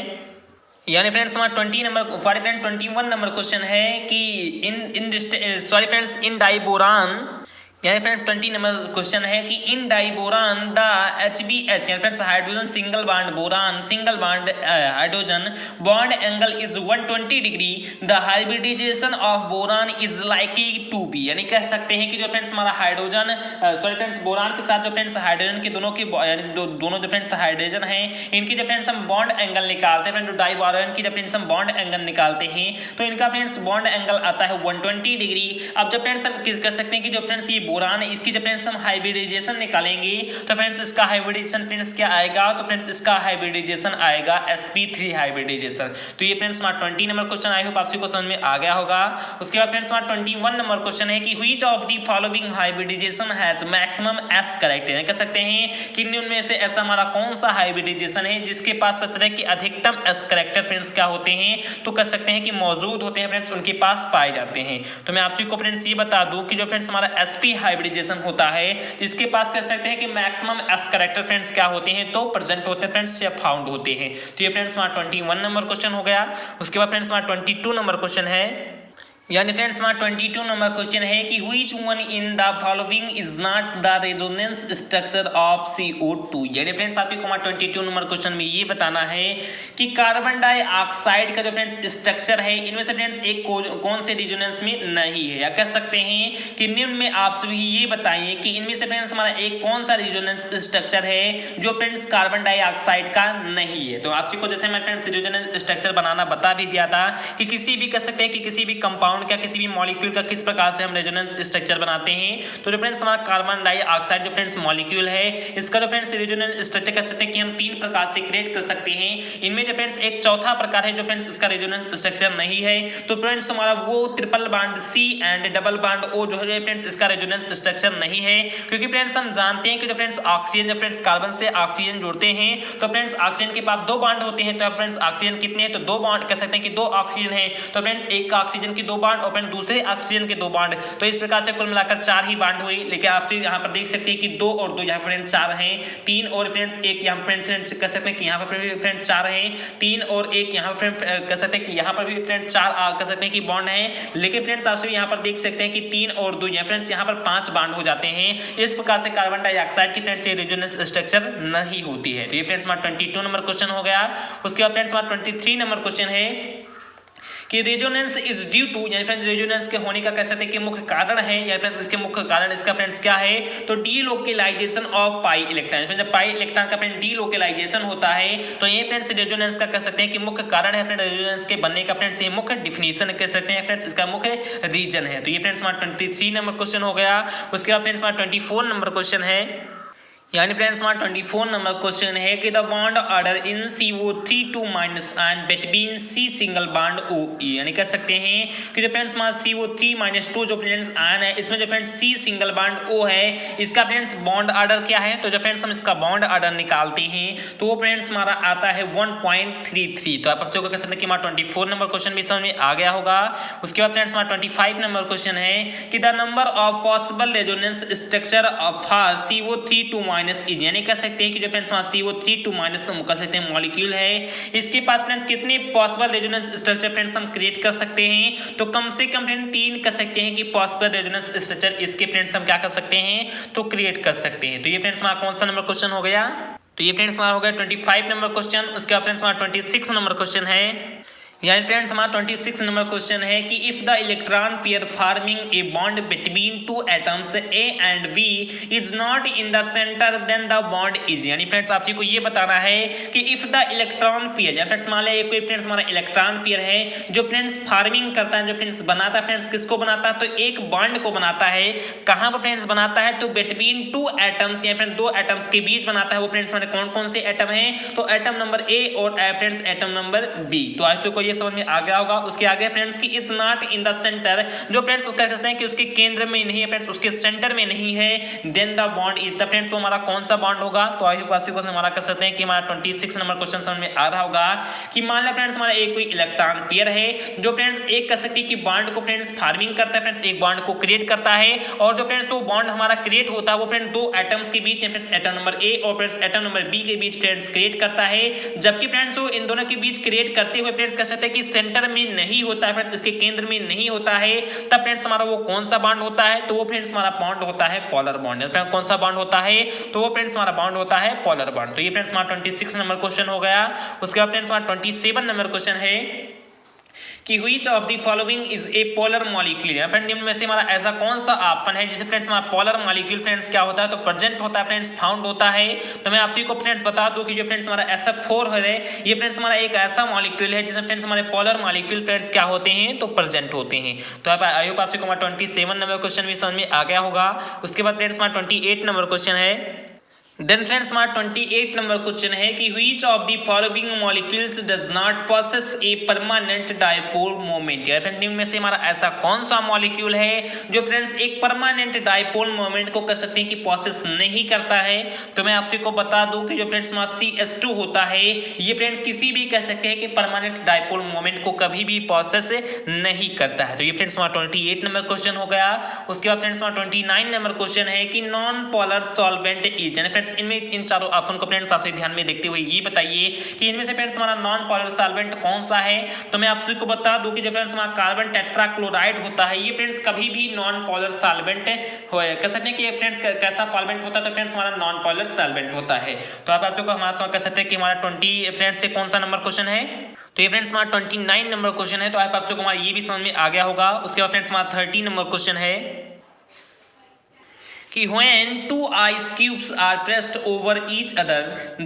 यानी फ्रेंड्स हमारा 20 number sorry friend 21 number question है कि इन डाइबोरान, यानी फ्रेंड्स 20 नंबर क्वेश्चन है कि इन डाइबोरान द HBH, यानी friends hydrogen single bond boron single bond hydrogen bond angle is 120 degree, the hybridisation of boron is likely to be, यानी कह सकते हैं कि जो फ्रेंड्स हमारा हाइड्रोजन सॉरी फ्रेंड्स बोरान के साथ जो फ्रेंड्स हाइड्रोजन के दोनों की दोनों जो फ्रेंड्स हाइड्रोजन हैं, इनकी जो फ्रेंड्स हम बॉन्ड एंगल निकालते हैं, जो डाइबोरान की जो फ्रेंड्स हम बॉन्ड एंगल निकालते हैं तो इनका फ्रेंड्स बॉन्ड एंगल आता है 120 डिग्री। अब जब फ्रेंड्स हम कह सकते हैं कि जो फ्रेंड्स ये बोरान इसकी जब फ्रेंड्स हम हाइब्रिडाइजेशन निकालेंगे तो फ्रेंड्स इसका हाइब्रिडाइजेशन फ्रेंड्स क्या आएगा, तो फ्रेंड्स इसका हाइब्रिडाइजेशन आएगा sp3 हाइब्रिडाइजेशन। तो ये फ्रेंड्स हमारा 20 नंबर क्वेश्चन आई होप आपको समझ में आ गया होगा। उसके बाद फ्रेंड्स हमारा 21 नंबर क्वेश्चन है कि which of the following hybridisation has maximum s character, कह सकते हैं कि इनमें से ऐसा हमारा कौन सा हाइब्रिडाइजेशन है जिसके पास कह सकते हैं कि अधिकतम s करेक्टर फ्रेंड्स क्या होते हैं, तो कह सकते हैं कि मौजूद होते हैं फ्रेंड्स उनके पास पाए जाते हैं। तो मैं आपको फ्रेंड्स ये बता दूं कि जो फ्रेंड्स हमारा sp हाइब्रिडाइजेशन होता है इसके पास कह सकते हैं कि मैक्सिमम s करेक्टर फ्रेंड्स क्या होते हैं, तो प्रेजेंट होते हैं फ्रेंड्स या फाउंड होते हैं। तो ये फ्रेंड्स हमारा 21 नंबर क्वेश्चन हो गया। उसके बाद फ्रेंड्स हमारा 22 नंबर क्वेश्चन है, यानी फ्रेंड्स हमारा 22 नंबर क्वेश्चन है कि which one in the following is not the resonance structure of CO2, यानी फ्रेंड्स आपको हमारा 22 नंबर क्वेश्चन में ये बताना है कि कार्बन डाइऑक्साइड का जो फ्रेंड्स स्ट्रक्चर है इनमें से फ्रेंड्स एक कौन से रेजोनेंस में नहीं है, या कह सकते हैं कि निम्न में आप सभी ये बताइए कि इनमें से फ्रेंड्स हमारा एक कौन सा रेजोनेंस स्ट्रक्चर है जो फ्रेंड्स कार्बन डाइऑक्साइड का नहीं है। तो आपको जैसे मैं फ्रेंड्स रेजोनेंस स्ट्रक्चर बनाना बता भी दिया था कि किसी भी कह सकते हैं कि किसी भी कंपाउंड क्या किसी भी मॉलिक्यूल का किस प्रकार से हम रेजोनेंस स्ट्रक्चर बनाते हैं। तो जो फ्रेंड्स हमारा कार्बन डाइऑक्साइड जो फ्रेंड्स मॉलिक्यूल है इसका जो फ्रेंड्स रेजोनेंस स्ट्रक्चर कह सकते हैं कि हम 3 प्रकार से क्रिएट कर सकते हैं। इनमें जो फ्रेंड्स एक चौथा प्रकार है जो फ्रेंड्स इसका रेजोनेंस स्ट्रक्चर नहीं है, तो फ्रेंड्स हमारा वो triple bond C and double bond O जो है फ्रेंड्स इसका रेजोनेंस स्ट्रक्चर नहीं है, क्योंकि फ्रेंड्स हम जानते हैं कि जो फ्रेंड्स ऑक्सीजन जब फ्रेंड्स कार्बन से ऑक्सीजन जुड़ते हैं तो फ्रेंड्स ऑक्सीजन के पास 2 बॉन्ड होते हैं। तो फ्रेंड्स ऑक्सीजन कितने हैं, तो 2 बॉन्ड कह सकते हैं कि 2 ऑक्सीजन है, तो फ्रेंड्स एक ऑक्सीजन के 2 बॉन्ड और फ्रेंड्स दूसरे ऑक्सीजन के 2 बॉन्ड, तो इस प्रकार से कुल मिलाकर 4 ही बॉन्ड हुई। लेकिन आप यहाँ पर देख सकते हैं कि 2 और 2 यहाँ पर फ्रेंड्स 4 हैं, 3 और फ्रेंड्स 1 यहाँ पर फ्रेंड्स कह सकते हैं कि यहाँ पर फ्रेंड्स 4 हैं, 3 और 1 यहाँ पर कह सकते हैं कि यहाँ पर भी फ्रेंड्स 4 कह सकते हैं कि बॉन्ड है। लेकिन फ्रेंड्स आप यहाँ पर देख सकते हैं कि 3 और 2 यहाँ फ्रेंड्स यहाँ पर 5 बॉन्ड हो जाते हैं। इस प्रकार से कार्बन डाइऑक्साइड की फ्रेंड्स ये रेजोनेंस स्ट्रक्चर नहीं होती है। तो ये फ्रेंड्स हमारा 22 नंबर क्वेश्चन हो गया। उसके बाद फ्रेंड्स हमारा 23 नंबर क्वेश्चन है कि रेजोनेंस इज ड्यू टू, यानी फ्रेंड्स रेजोनेंस के होने का कह सकते हैं कि मुख्य कारण है, या फ्रेंड्स इसके मुख्य कारण इसका फ्रेंड्स क्या है, तो डीलोकेलाइजेशन ऑफ पाई इलेक्ट्रॉन। जब पाई इलेक्ट्रॉन का फ्रेंड डीलोकेलाइजेशन होता है तो ये फ्रेंड्स रेजोनेंस का कह सकते हैं कि मुख्य कारण है, फ्रेंड्स रेजोनेंस के बनने का फ्रेंड्स ये मुख्य डिफिनीशन कह सकते हैं फ्रेंड्स इसका मुख्य रीजन है। तो ये फ्रेंड्स हमारा 23 नंबर क्वेश्चन हो गया। उसके बाद फ्रेंड्स हमारा 24 नंबर क्वेश्चन है, यानी फ्रेंड्स हमारा 24 नंबर क्वेश्चन है कि the bond order in CO3 minus ion between C single bond OE, यानी कह सकते हैं कि जो फ्रेंड्स हमारा CO3-2 जो फ्रेंड्स आयन है इसमें जो friends C single bond O है, इसका फ्रेंड्स बॉन्ड ऑर्डर क्या है, तो जो फ्रेंड्स हम इसका बॉन्ड ऑर्डर निकालते हैं तो वो फ्रेंड्स हमारा आता है 1.33। तो आप कह सकते हैं कि हमारा 24 नंबर क्वेश्चन भी समझ में आ गया होगा। उसके बाद फ्रेंड्स हमारा 25 नंबर क्वेश्चन है कि the number of possible resonance structure of CO3 minus is, यानी कह सकते हैं कि जो फ्रेंड्स वहाँ CO3 माइनस हम कह सकते हैं मॉलिक्यूल है, इसके पास फ्रेंड्स कितने पॉसिबल रेजोनेंस स्ट्रक्चर फ्रेंड्स हम क्रिएट कर सकते हैं, तो कम से कम फ्रेंड्स 3 कह सकते हैं कि पॉसिबल रेजोनेंस स्ट्रक्चर इसके फ्रेंड्स हम क्या कर सकते हैं, तो क्रिएट कर सकते हैं। तो ये फ्रेंड्स हमारा कौन सा नंबर क्वेश्चन हो गया, तो ये फ्रेंड्स हमारा हो गया 25 नंबर क्वेश्चन। उसके बाद फ्रेंड्स हमारा 26 नंबर क्वेश्चन है, यानी फ्रेंड्स हमारा 26 नंबर क्वेश्चन है कि if the electron pair forming a bond between two atoms A and B is not in the centre then the bond is, यानी फ्रेंड्स आपको को ये बताना है कि इफ द इलेक्ट्रॉन पेयर, या फ्रेंड्स मान लिया कोई फ्रेंड्स हमारा इलेक्ट्रॉन पेयर है जो फ्रेंड्स फॉर्मिंग करता है, जो फ्रेंड्स बनाता है, फ्रेंड्स किसको बनाता है, तो एक बॉन्ड को बनाता है। कहाँ पर फ्रेंड्स बनाता है, तो बिटवीन टू एटम्स, या फ्रेंड्स 2 एटम्स के बीच बनाता है। वो फ्रेंड्स हमारे कौन कौन से एटम है, तो एटम नंबर ए और फ्रेंड्स एटम नंबर बी। तो आपको ये समझ में आ गया होगा। उसके आगे फ्रेंड्स की is not in the centre, जो फ्रेंड्स उसका कहते हैं कि उसके केंद्र में नहीं है, फ्रेंड्स उसके सेंटर में नहीं है, then the bond is, the friends वो हमारा कौन सा बॉन्ड होगा, तो आई होप आपको हमारा कह सकते हैं कि हमारा 26 नंबर क्वेश्चन समझ में आ रहा होगा कि मान लो फ्रेंड्स हमारा एक कोई इलेक्ट्रॉन पेयर है जो फ्रेंड्स एक कह सकते हैं कि बॉन्ड को फ्रेंड्स फॉर्मिंग करता है, फ्रेंड्स एक बॉन्ड को क्रिएट करता है, और जो फ्रेंड्स वो बॉन्ड हमारा क्रिएट होता है वो फ्रेंड्स 2 एटम्स के बीच, फ्रेंड्स एटम नंबर ए और फ्रेंड्स एटम नंबर बी के बीच फ्रेंड्स क्रिएट करता है। जबकि फ्रेंड्स वो इन दोनों के बीच क्रिएट करते हुए फ्रेंड्स कह सकते हैं कि सेंटर में नहीं होता है, फ्रेंड्स इसके केंद्र में नहीं होता है, तब फ्रेंड्स हमारा वो कौन सा बॉन्ड होता है, तो वो फ्रेंड्स हमारा बॉन्ड होता है पोलर बॉन्ड। कौन सा बॉन्ड होता है, तो वो फ्रेंड्स हमारा बॉन्ड होता है पोलर बॉन्ड। तो ये फ्रेंड्स हमारा 26 नंबर क्वेश्चन हो गया। उसके बाद फ्रेंड्स हमारा 27 नंबर क्वेश्चन है कि which of the following is a polar molecule, या फ्रेंड निम्न में से हमारा ऐसा कौन सा ऑप्शन है जिसे फ्रेंड्स हमारा पोलर मॉलिक्यूल फ्रेंड्स क्या होता है, तो प्रेजेंट होता है, फ्रेंड्स फाउंड होता है। तो मैं आप सभी को फ्रेंड्स बता दूं कि जो फ्रेंड्स हमारा SF4 है ये फ्रेंड्स हमारा एक ऐसा मॉलिक्यूल है जिसमें फ्रेंड्स हमारे पोलर मॉलिक्यूल फ्रेंड्स क्या होते हैं, तो प्रेजेंट होते हैं। तो आई होप आपसे हमारा 27 नंबर क्वेश्चन भी समझ में आ गया होगा। उसके बाद फ्रेंड्स हमारा 28 नंबर क्वेश्चन है, देन फ्रेंड्स हमारा 28 नंबर क्वेश्चन है कि which of the following molecules does not possess a permanent dipole moment, या फ्रेंड निम्न में से हमारा ऐसा कौन सा मॉलिक्यूल है जो फ्रेंड्स एक परमानेंट डायपोल मोमेंट को कह सकते हैं कि पोसेस नहीं करता है। तो मैं आपसे को बता दूं कि जो फ्रेंड्स हमारा CH2 होता है ये फ्रेंड्स किसी भी कह सकते हैं कि परमानेंट डायपोल मोमेंट को कभी भी पोसेस नहीं करता है। तो ये फ्रेंड्स हमारा 28 नंबर क्वेश्चन हो गया। उसके बाद फ्रेंड्स हमारा 29 नंबर क्वेश्चन है कि नॉन पोलर सॉल्वेंट इज, इनमें इन चारों ऑप्शन को फ्रेंड्स आपसे ध्यान में देखते हुए ये बताइए कि इनमें से फ्रेंड्स हमारा नॉन पोलर सॉल्वेंट कौन सा है। तो मैं आपसे को बता दूं कि जो फ्रेंड्स हमारा कार्बन टेट्राक्लोराइड होता है ये फ्रेंड्स कभी भी नॉन पोलर सॉल्वेंट कह सकते हैं कि फ्रेंड्स कैसा सॉल्वेंट होता है, तो फ्रेंड्स हमारा नॉन पोलर सॉल्वेंट होता है। तो आप आपको हमारा कह सकते हैं कि हमारा 20 फ्रेंड्स से कौन सा नंबर क्वेश्चन है, तो ये फ्रेंड्स हमारा 29 नंबर क्वेश्चन है। तो आप आपको हमारा ये भी समझ में आ गया होगा। उसके बाद फ्रेंड्स हमारा 30 नंबर क्वेश्चन है कि when 2 ice cubes are pressed over each other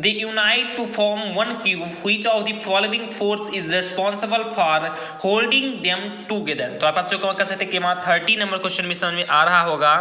they unite to form one cube, which of the following force is responsible for holding them together। तो आप आपसे कह सकते हैं कि हमारा 30 नंबर क्वेश्चन भी समझ में आ रहा होगा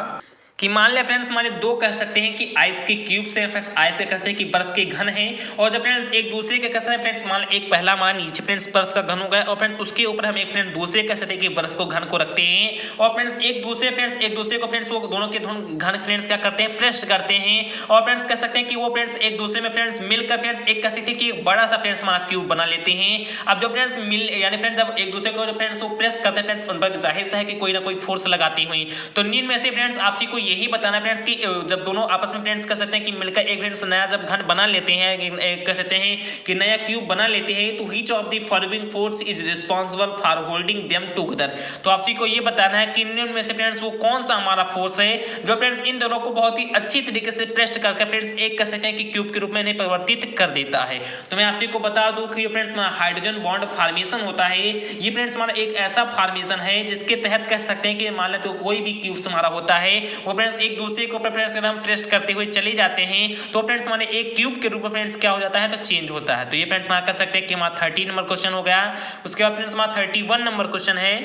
कि मान लिया फ्रेंड्स हमारे 2 कह सकते हैं कि आइस के क्यूब्स हैं, फ्रेंड्स आइस के कहते हैं कि बर्फ के घन हैं, और जब फ्रेंड्स एक दूसरे के कहते हैं फ्रेंड्स मान एक पहला हमारा नीचे फ्रेंड्स बर्फ का घन हो गया और फ्रेंड्स उसके ऊपर हम एक फ्रेंड दूसरे कह सकते हैं कि बर्फ को घन को रखते हैं, और फ्रेंड्स एक दूसरे को फ्रेंड्स वो दोनों के घन फ्रेंड्स क्या करते हैं, प्रेस करते हैं, और फ्रेंड्स कह सकते हैं कि वो फ्रेंड्स एक दूसरे में फ्रेंड्स मिलकर फ्रेंड्स एक कह सकते हैं कि बड़ा सा फ्रेंड्स हमारा क्यूब बना लेते हैं। अब जो फ्रेंड्स मिल यानी फ्रेंड्स जब एक दूसरे को फ्रेंड्स वो प्रेस करते हैं फ्रेंड्स उन पर जाहिर सा है कि कोई ना कोई फोर्स लगाती हुई। तो निम्न में से फ्रेंड्स आपसी को यही बताना फ्रेंड्स कि जब दोनों आपस में फ्रेंड्स कह सकते हैं कि मिलकर एक फ्रेंड्स नया जब घन बना लेते हैं, कह सकते हैं कि नया क्यूब बना लेते हैं, तो which of the following force is responsible for holding them together. तो आपसी को ये बताना है कि इनमें से फ्रेंड्स वो कौन सा हमारा फोर्स है जो फ्रेंड्स इन दोनों को बहुत ही अच्छी तरीके से प्रेस करके फ्रेंड्स एक कह सकते हैं कि क्यूब के रूप में इन्हें परिवर्तित कर देता है। तो मैं आपसी को बता दूं कि फ्रेंड्स हमारा हाइड्रोजन बॉन्ड फॉर्मेशन होता है, ये फ्रेंड्स हमारा एक ऐसा फॉर्मेशन है जिसके तहत कह सकते हैं कि मान लो तो कोई भी क्यूब हमारा होता है वो फ्रेंड्स एक दूसरे को हम प्रेस करते हुए चले जाते हैं, तो फ्रेंड्स हमारे एक क्यूब के रूप में फ्रेंड्स क्या हो जाता है, तो चेंज होता है। तो ये फ्रेंड्स हमारा कह सकते हैं कि हमारा 30 नंबर क्वेश्चन हो गया। उसके बाद फ्रेंड्स हमारा 31 नंबर क्वेश्चन है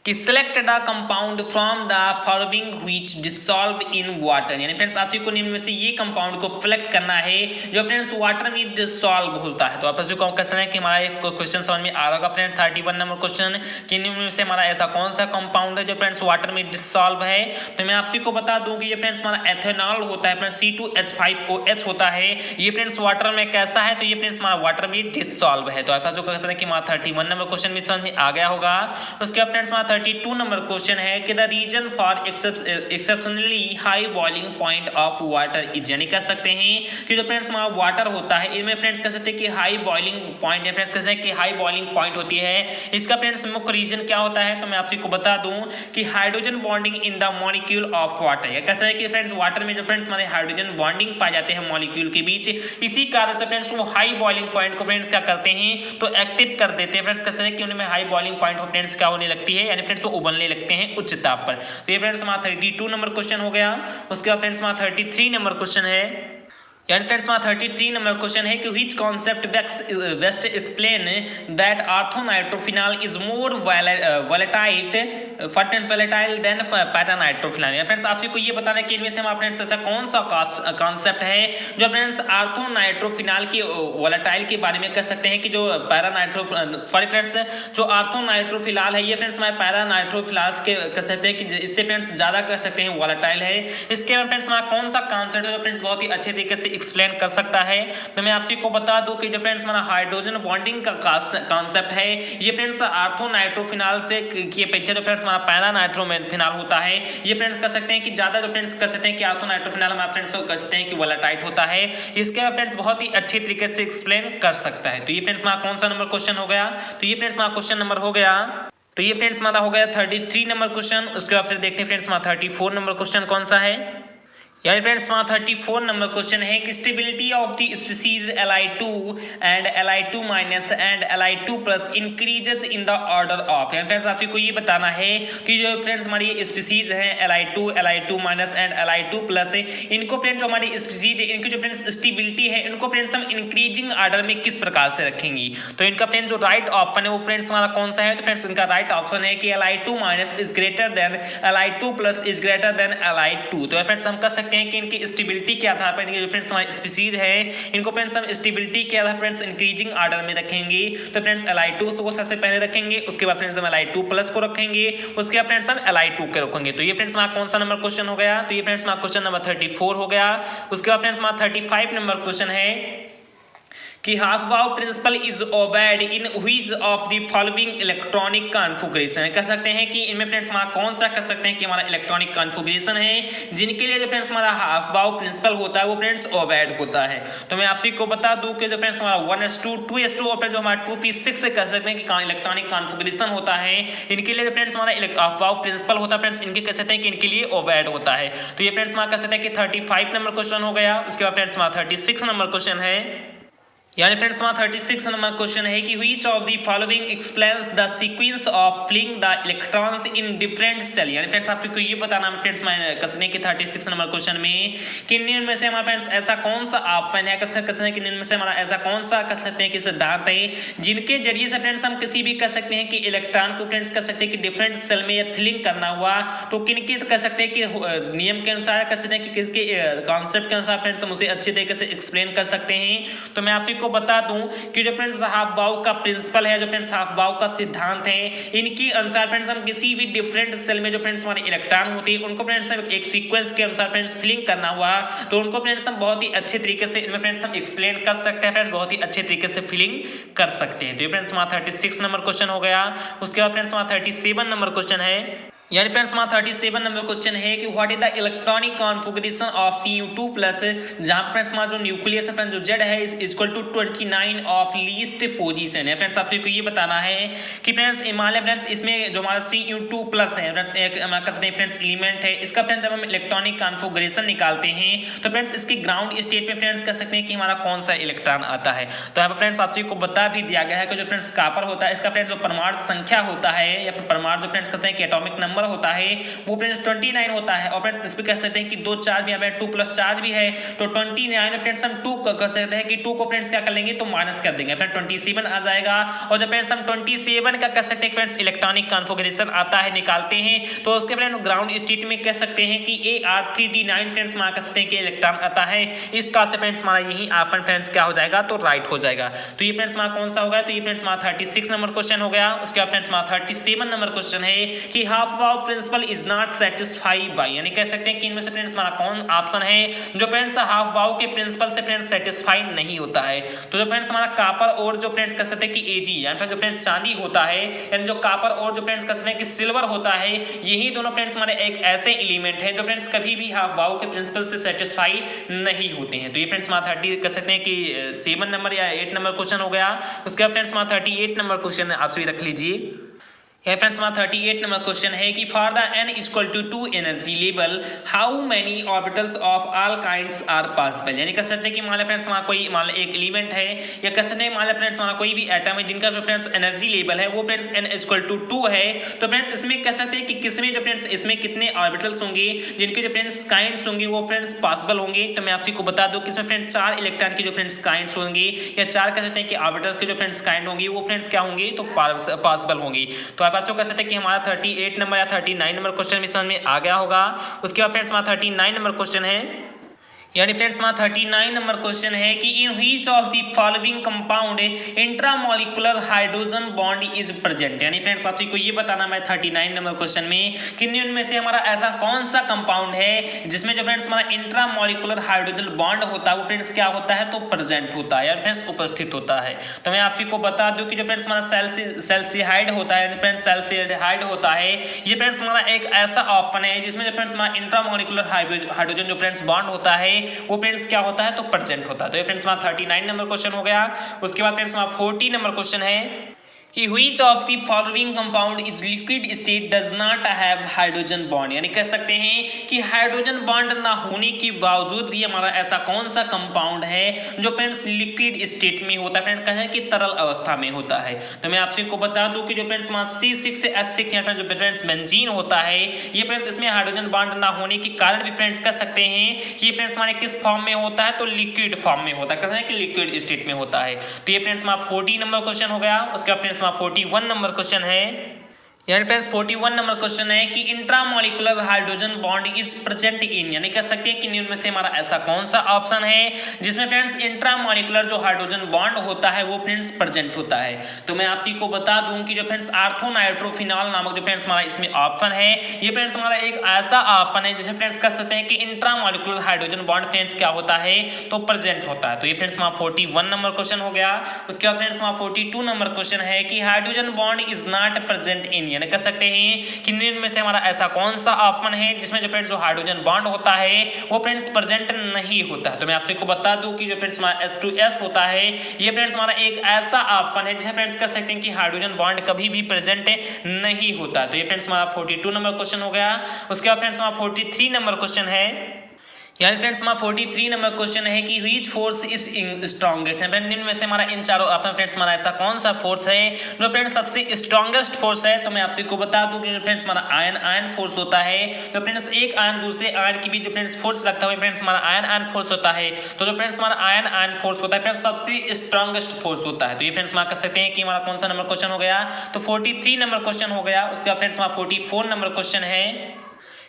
कि select the compound from the following which dissolve in water, यानी फ्रेंड्स आपको को निम्न में से ये कंपाउंड को सिलेक्ट करना है जो फ्रेंड्स वाटर में डिसॉल्व होता है। तो आप को क्वेश्चन है कि हमारा एक क्वेश्चन समझ में आ रहा होगा फ्रेंड्स 31 नंबर क्वेश्चन कि निम्न में से हमारा ऐसा कौन सा कंपाउंड है जो फ्रेंड्स वाटर में डिसॉल्व है। तो मैं आपसी को बता दूं कि ये फ्रेंड्स हमारा एथेनॉल होता है, फ्रेंड्स C2H5OH होता है, ये फ्रेंड्स वाटर में कैसा है, तो ये फ्रेंड्स हमारा वाटर में डिसॉल्व है। तो आप जो क्वेश्चन है कि हमारा 31 नंबर क्वेश्चन भी समझ में आ गया होगा। उसके बाद फ्रेंड्स हमारा 32 नंबर क्वेश्चन है कि the reason for exceptionally high boiling point of water is, यानी कह सकते हैं कि जो फ्रेंड्स हमारा वाटर होता है इनमें फ्रेंड्स कह सकते हैं कि हाई बॉइलिंग पॉइंट है, फ्रेंड्स कह सकते हैं कि हाई बॉइलिंग पॉइंट होती है। इसका फ्रेंड्स मुख्य रीजन क्या होता है, तो मैं आपसे को बता दूं कि hydrogen bonding in the molecule of water, या कह सकते हैं कि फ्रेंड्स वाटर में जो फ्रेंड्स हमारे हाइड्रोजन बॉन्डिंग पाए जाते हैं मॉलिक्यूल के बीच, इसी कारण से फ्रेंड्स वो हाई बॉइलिंग पॉइंट को फ्रेंड्स क्या करते हैं तो एक्टिव कर देते हैं। फ्रेंड्स कहते हैं कि उनमें हाई बॉइलिंग पॉइंट फ्रेंड्स क्या होने लगती है, यानी फ्रेंड्स वो उबलने लगते हैं उच्च ताप पर। तो ये फ्रेंड्स हमारा 32 नंबर क्वेश्चन हो गया। उसके बाद फ्रेंड्स हमारा 33 नंबर क्वेश्चन है, यानी फ्रेंड्स हमारा 33 नंबर क्वेश्चन है कि which concept best explain that orthonitrophenol is more volatile than paranitrophenol. या फ्रेंड्स आपसे को ये बताना है कि इनमें से हमारा फ्रेंड्स ऐसा कौन सा कॉन्सेप्ट है जो फ्रेंड्स ऑर्थोनाइट्रोफिनॉल की वोलेटाइल के बारे में कह सकते हैं कि जो फ्रेंड्स जो ऑर्थोनाइट्रोफिनॉल है ये फ्रेंड्स हमारे पैरानाइट्रोफिनॉल के कह सकते हैं कि इससे फ्रेंड्स ज्यादा कह सकते हैं वोलेटाइल है। इसके बाद फ्रेंड्स हमारा कौन सा कॉन्सेप्ट है जो फ्रेंड्स बहुत ही अच्छे तरीके से एक्सप्लेन कर सकता है, तो मैं आपसे को बता दूं कि जो फ्रेंड्स हमारा हाइड्रोजन बॉन्डिंग का कॉन्सेप्ट है ये फ्रेंड्स ऑर्थोनाइट्रोफिनॉल से की अपेक्षा जो फ्रेंड्स हमारा पैरानाइट्रोफिनॉल होता है ये फ्रेंड्स कह सकते हैं कि ज्यादा जो फ्रेंड्स कह सकते हैं कि ऑर्थोनाइट्रोफिनॉल हमारा फ्रेंड्स कह सकते हैं कि वोलेटाइल होता है। इसके फ्रेंड्स बहुत ही अच्छे तरीके से एक्सप्लेन कर सकता है। तो ये फ्रेंड्स हमारा कौन सा नंबर क्वेश्चन हो गया, तो ये फ्रेंड्स हमारा क्वेश्चन नंबर हो गया, तो ये फ्रेंड्स हमारा हो गया 33 नंबर क्वेश्चन। उसके बाद फिर देखते हैं फ्रेंड्स हमारा 34 नंबर क्वेश्चन कौन सा है, यानी फ्रेंड्स हमारा 34 नंबर क्वेश्चन है कि stability of the species Li2 and Li2 minus and Li2 plus increases in the order of, यानी फ्रेंड्स आपको ये बताना है कि जो फ्रेंड्स हमारी स्पीसीज है Li2 minus and Li2 plus इनको फ्रेंड्स जो हमारी स्पीसीज है इनकी जो फ्रेंड्स स्टेबिलिटी है इनको फ्रेंड्स हम इंक्रीजिंग ऑर्डर में किस प्रकार से रखेंगी। तो इनका फ्रेंड्स जो राइट ऑप्शन है वो फ्रेंड्स हमारा कौन सा है, तो फ्रेंड्स इनका राइट ऑप्शन है कि Li2 minus is greater than Li2 plus is greater than Li2। तो फ्रेंड्स हम कह सकते हैं कि इनकी स्टेबिलिटी के आधार पर इनके फ्रेंड्स हमारी स्पीसीज है इनको फ्रेंड्स हम स्टेबिलिटी के आधार फ्रेंड्स इंक्रीजिंग ऑर्डर में रखेंगे। तो फ्रेंड्स Li2 को सबसे पहले रखेंगे, उसके बाद फ्रेंड्स हम Li2 प्लस को रखेंगे, उसके बाद फ्रेंड्स हम Li2 के रखेंगे। तो ये फ्रेंड्स हमारा कौन सा नंबर क्वेश्चन हो गया, तो ये फ्रेंड्स हमारा क्वेश्चन नंबर 34 हो गया। उसके बाद फ्रेंड्स हमारा 35 नंबर क्वेश्चन है कि Aufbau principle is obeyed in which of the following electronic configuration. कह सकते हैं कि इनमें फ्रेंड्स हमारा कौन सा कह सकते हैं कि हमारा इलेक्ट्रॉनिक कॉन्फ़िगरेशन है जिनके लिए जो फ्रेंड्स हमारा हाफ वाव प्रिंसिपल होता है वो फ्रेंड्स ओबेड होता है। तो मैं आपसे को बता दूं कि जो फ्रेंड्स हमारा 1s2 2s2 और फिर जो हमारा 2p6 से कह सकते हैं कि इलेक्ट्रॉनिक कॉन्फ़िगरेशन होता है इनके लिए जो फ्रेंड्स हमारा हाफ वाव प्रिंसिपल होता है फ्रेंड्स इनके कह सकते हैं कि इनके लिए ओबेड होता है। तो ये फ्रेंड्स हमारा कह सकते हैं कि 35 नंबर क्वेश्चन हो गया। उसके बाद फ्रेंड्स हमारा 36 नंबर क्वेश्चन है, यानी फ्रेंड्स हमारा 36 नंबर क्वेश्चन है कि which of the following explains the sequence of filling the electrons in different shell. यानी फ्रेंड्स आपको ये बताना है फ्रेंड्स कसने के 36 नंबर क्वेश्चन में कि इनमें से हमारा फ्रेंड्स ऐसा कौन सा ऑप्शन है कसने कि इनमें से हमारा ऐसा कौन सा कह सकते हैं कि सिद्धांत है जिनके जरिए से फ्रेंड्स हम किसी भी कह सकते हैं कि इलेक्ट्रॉन को फ्रेंड्स कह सकते हैं कि डिफरेंट सेल में या फिलिंग करना हुआ तो किनके कह सकते हैं कि नियम के अनुसार कह सकते हैं कि किसके कॉन्सेप्ट के अनुसार फ्रेंड्स हम उसे अच्छे तरीके से एक्सप्लेन कर सकते हैं। तो मैं आपको बता दूं कि जो फ्रेंड्स हाफ वाव का प्रिंसिपल है जो फ्रेंड्स हाफ वाव का सिद्धांत है इनके अनुसार फ्रेंड्स हम किसी भी डिफरेंट सेल में जो फ्रेंड्स हमारे इलेक्ट्रॉन होते हैं उनको फ्रेंड्स हम एक सीक्वेंस के अनुसार फ्रेंड्स फिलिंग करना हुआ तो उनको फ्रेंड्स हम बहुत ही अच्छे तरीके से इनमें फ्रेंड्स हम एक्सप्लेन कर सकते हैं, फ्रेंड्स बहुत ही अच्छे तरीके से फिलिंग कर सकते हैं। तो ये फ्रेंड्स हमारा 36 नंबर क्वेश्चन हो गया। उसके बाद फ्रेंड्स हमारा 37 नंबर क्वेश्चन है, यानी फ्रेंड्स हमारा 37 नंबर क्वेश्चन है कि what is the electronic configuration of Cu2 plus, जहां फ्रेंड्स हमारा जो न्यूक्लियस है फ्रेंड्स जो Z है is equal to 29 of least position है। फ्रेंड्स आपको ये बताना है कि फ्रेंड्स हिमालय फ्रेंड्स इसमें जो हमारा Cu2 प्लस है फ्रेंड्स एक हमारा कह सकते हैं फ्रेंड्स एलिमेंट है इसका फ्रेंड्स जब हम इलेक्ट्रॉनिक कॉन्फ़िगरेशन निकालते हैं तो फ्रेंड्स इसके ग्राउंड स्टेट में फ्रेंड्स कह सकते हैं कि हमारा कौन सा इलेक्ट्रॉन आता है। तो यहाँ पर फ्रेंड्स आपको बता भी दिया गया है कि जो फ्रेंड्स कॉपर होता है इसका फ्रेंड्स जो परमाणु संख्या होता है या फिर परमाणु जो फ्रेंड्स कहते हैं कि एटॉमिक नंबर होता है वो फ्रेंड्स 29 होता है और फ्रेंड्स इस पे कह सकते हैं कि दो चार्ज भी है 2 प्लस चार्ज भी है तो 29 फ्रेंड्स हम 2 कह सकते हैं कि 2 को फ्रेंड्स क्या कर लेंगे तो माइनस कर देंगे फ्रेंड्स 27 आ जाएगा। और जब फ्रेंड्स हम 27 का कह सकते हैं फ्रेंड्स इलेक्ट्रॉनिक कॉन्फ़िगरेशन आता है निकालते हैं तो उसके फ्रेंड्स ग्राउंड स्टेट में कह सकते हैं कि Ar3D9 फ्रेंड्स हमारा कह सकते हैं कि इलेक्ट्रॉन आता है। इस कारण से फ्रेंड्स हमारा यही ऑप्शन फ्रेंड्स क्या हो जाएगा तो राइट हो जाएगा। तो ये फ्रेंड्स हमारा कौन सा होगा, तो ये फ्रेंड्स हमारा 36 नंबर क्वेश्चन हो गया। उसके बाद फ्रेंड्स हमारा 37 नंबर क्वेश्चन है कि Aufbau principle is not satisfy by, यानी कह सकते हैं कि इनमें से फ्रेंड्स हमारा कौन ऑप्शन है जो फ्रेंड्स हाफ वाव के प्रिंसिपल से फ्रेंड्स सेटिस्फाई नहीं होता है। तो जो फ्रेंड्स हमारा कापर और जो फ्रेंड्स कह सकते हैं कि एजी यानी फिर जो फ्रेंड्स चांदी होता है, यानी जो कापर और जो फ्रेंड्स कह सकते हैं कि सिल्वर होता है, यही दोनों फ्रेंड्स हमारे एक ऐसे एलिमेंट हैं जो फ्रेंड्स कभी भी हाफ वाव के प्रिंसिपल से सेटिस्फाई नहीं होते हैं। तो ये फ्रेंड्स हमारा 30 कह सकते हैं कि 7 नंबर या 8 नंबर क्वेश्चन हो गया। उसके बाद फ्रेंड्स हमारा 38 नंबर क्वेश्चन आप भी रख लीजिए। यहाँ फ्रेंड्स हमारा 38 नंबर क्वेश्चन है कि for the n equal to 2 energy level how many orbitals of all kinds are possible, यानी कह सकते हैं कि मान लो फ्रेंड्स हमारा कोई मान लो एक एलिमेंट है या कह सकते हैं मान लो फ्रेंड्स हमारा कोई भी एटम है जिनका जो फ्रेंड्स एनर्जी लेवल है वो फ्रेंड्स n इक्वल टू 2 है। तो फ्रेंड्स इसमें कह सकते हैं कि किसमें जो फ्रेंड्स इसमें कितने ऑर्बिटल्स होंगे जिनके जो फ्रेंड्स काइंड्स होंगे वो फ्रेंड्स पॉसिबल होंगे। तो मैं आपको बता दूं कि इसमें फ्रेंड्स 4 इलेक्ट्रॉन के जो फ्रेंड्स काइंड्स होंगे या 4 कह सकते हैं कि ऑर्बिटल्स के जो फ्रेंड्स काइंड होंगे वो फ्रेंड्स क्या होंगे तो पॉसिबल होंगे। तो आप कह सकते हैं कि हमारा 38 नंबर या 39 नंबर क्वेश्चन भी समझ में आ गया होगा। उसके बाद फ्रेंड्स हमारा 39 नंबर क्वेश्चन है, यानी फ्रेंड्स हमारा 39 नंबर क्वेश्चन है कि इन which of the following compound intramolecular hydrogen bond is present, यानी फ्रेंड्स आपको ये बताना मैं 39 नंबर क्वेश्चन में कि इनमें से हमारा ऐसा कौन सा कंपाउंड है जिसमें जो फ्रेंड्स हमारा इंट्रामॉलिक्यूलर हाइड्रोजन बॉन्ड होता है वो फ्रेंड्स क्या होता है तो प्रेजेंट होता है या फ्रेंड्स उपस्थित होता है। तो मैं आपको बता दूं कि जो फ्रेंड्स हमारा सेल्सिहाइड होता है, फ्रेंड्स सेल्सिहाइड होता है, ये फ्रेंड्स हमारा एक ऐसा ऑप्शन है जिसमें जो फ्रेंड्स हमारा इंट्रामॉलिक्यूलर हाइड्रोजन जो फ्रेंड्स बॉन्ड होता है वो फ्रेंड्स क्या होता है तो प्रेजेंट होता है। तो ये फ्रेंड्स हमारा 39 नंबर क्वेश्चन हो गया। उसके बाद फ्रेंड्स हमारा 40 नंबर क्वेश्चन है कि which of the following compound is liquid state does not have hydrogen bond, यानी कह सकते हैं कि हाइड्रोजन बॉन्ड ना होने के बावजूद भी हमारा ऐसा कौन सा कंपाउंड है जो फ्रेंड्स लिक्विड स्टेट में होता है, फ्रेंड्स कहें कि तरल अवस्था में होता है। तो मैं आपसे को बता दूं कि जो फ्रेंड्स हमारा C6H6 या जो फ्रेंड्स बेंजीन होता है ये फ्रेंड्स इसमें हाइड्रोजन बॉन्ड ना होने के कारण भी फ्रेंड्स कह सकते हैं कि ये फ्रेंड्स हमारे किस फॉर्म में होता है तो लिक्विड फॉर्म में होता है, कहते हैं कि लिक्विड स्टेट में होता है। तो ये फ्रेंड्स हमारा 40 नंबर क्वेश्चन हो गया। उसके बाद फ्रेंड्स 41 नंबर क्वेश्चन है, यानी फ्रेंड्स 41 नंबर क्वेश्चन है कि intramolecular hydrogen bond is present in, यानी कह सकते हैं कि इनमें से हमारा ऐसा कौन सा ऑप्शन है जिसमें फ्रेंड्स इंट्रामॉलिक्यूलर जो हाइड्रोजन बॉन्ड होता है वो फ्रेंड्स प्रेजेंट होता है। तो मैं आपको बता दूं कि जो फ्रेंड्स आर्थोनाइट्रोफिनॉल नामक जो फ्रेंड्स हमारा इसमें ऑप्शन है ये फ्रेंड्स हमारा एक ऐसा ऑप्शन है जिसमें फ्रेंड्स कह सकते हैं कि इंट्रामॉलिक्यूलर हाइड्रोजन बॉन्ड फ्रेंड्स क्या होता है तो प्रेजेंट होता है। तो ये फ्रेंड्स हमारा 41 नंबर क्वेश्चन हो गया। उसके बाद फ्रेंड्स हमारा 42 नंबर क्वेश्चन है कि hydrogen bond is not present in, यानी कह सकते हैं कि इनमें से हमारा ऐसा कौन सा ऑप्शन है जिसमें जो फ्रेंड्स जो हाइड्रोजन बॉन्ड होता है वो फ्रेंड्स प्रेजेंट नहीं होता है। तो मैं आपको बता दूं कि जो फ्रेंड्स हमारा H2S होता है ये फ्रेंड्स हमारा एक ऐसा ऑप्शन है जिसमें फ्रेंड्स कह सकते हैं कि हाइड्रोजन बॉन्ड कभी भी प्रेजेंट नहीं होता। तो ये फ्रेंड्स हमारा 42 नंबर क्वेश्चन हो गया। उसके बाद फ्रेंड्स हमारा 43 नंबर क्वेश्चन है, यानी फ्रेंड्स हमारा 43 नंबर क्वेश्चन है कि व्हिच फोर्स इज स्ट्रॉन्गेस्ट, इनमें से हमारा इन चारों ऑप्शन फ्रेंड्स हमारा ऐसा कौन सा फोर्स है जो फ्रेंड्स सबसे स्ट्रॉन्गेस्ट फोर्स है। तो मैं आपको बता दूं कि फ्रेंड्स हमारा आयन फोर्स होता है, जो फ्रेंड्स एक आयन दूसरे आयन के बीच जो फ्रेंड्स फोर्स लगता है फ्रेंड्स हमारा आयन फोर्स होता है। तो जो फ्रेंड्स हमारा आयन फोर्स होता है फ्रेंड्स सबसे स्ट्रॉन्गेस्ट फोर्स होता है। तो ये फ्रेंड्स हमारा कह सकते हैं कि हमारा कौन सा नंबर क्वेश्चन हो गया तो 43 नंबर क्वेश्चन हो गया। उसके बाद फ्रेंड्स हमारा 44 नंबर क्वेश्चन है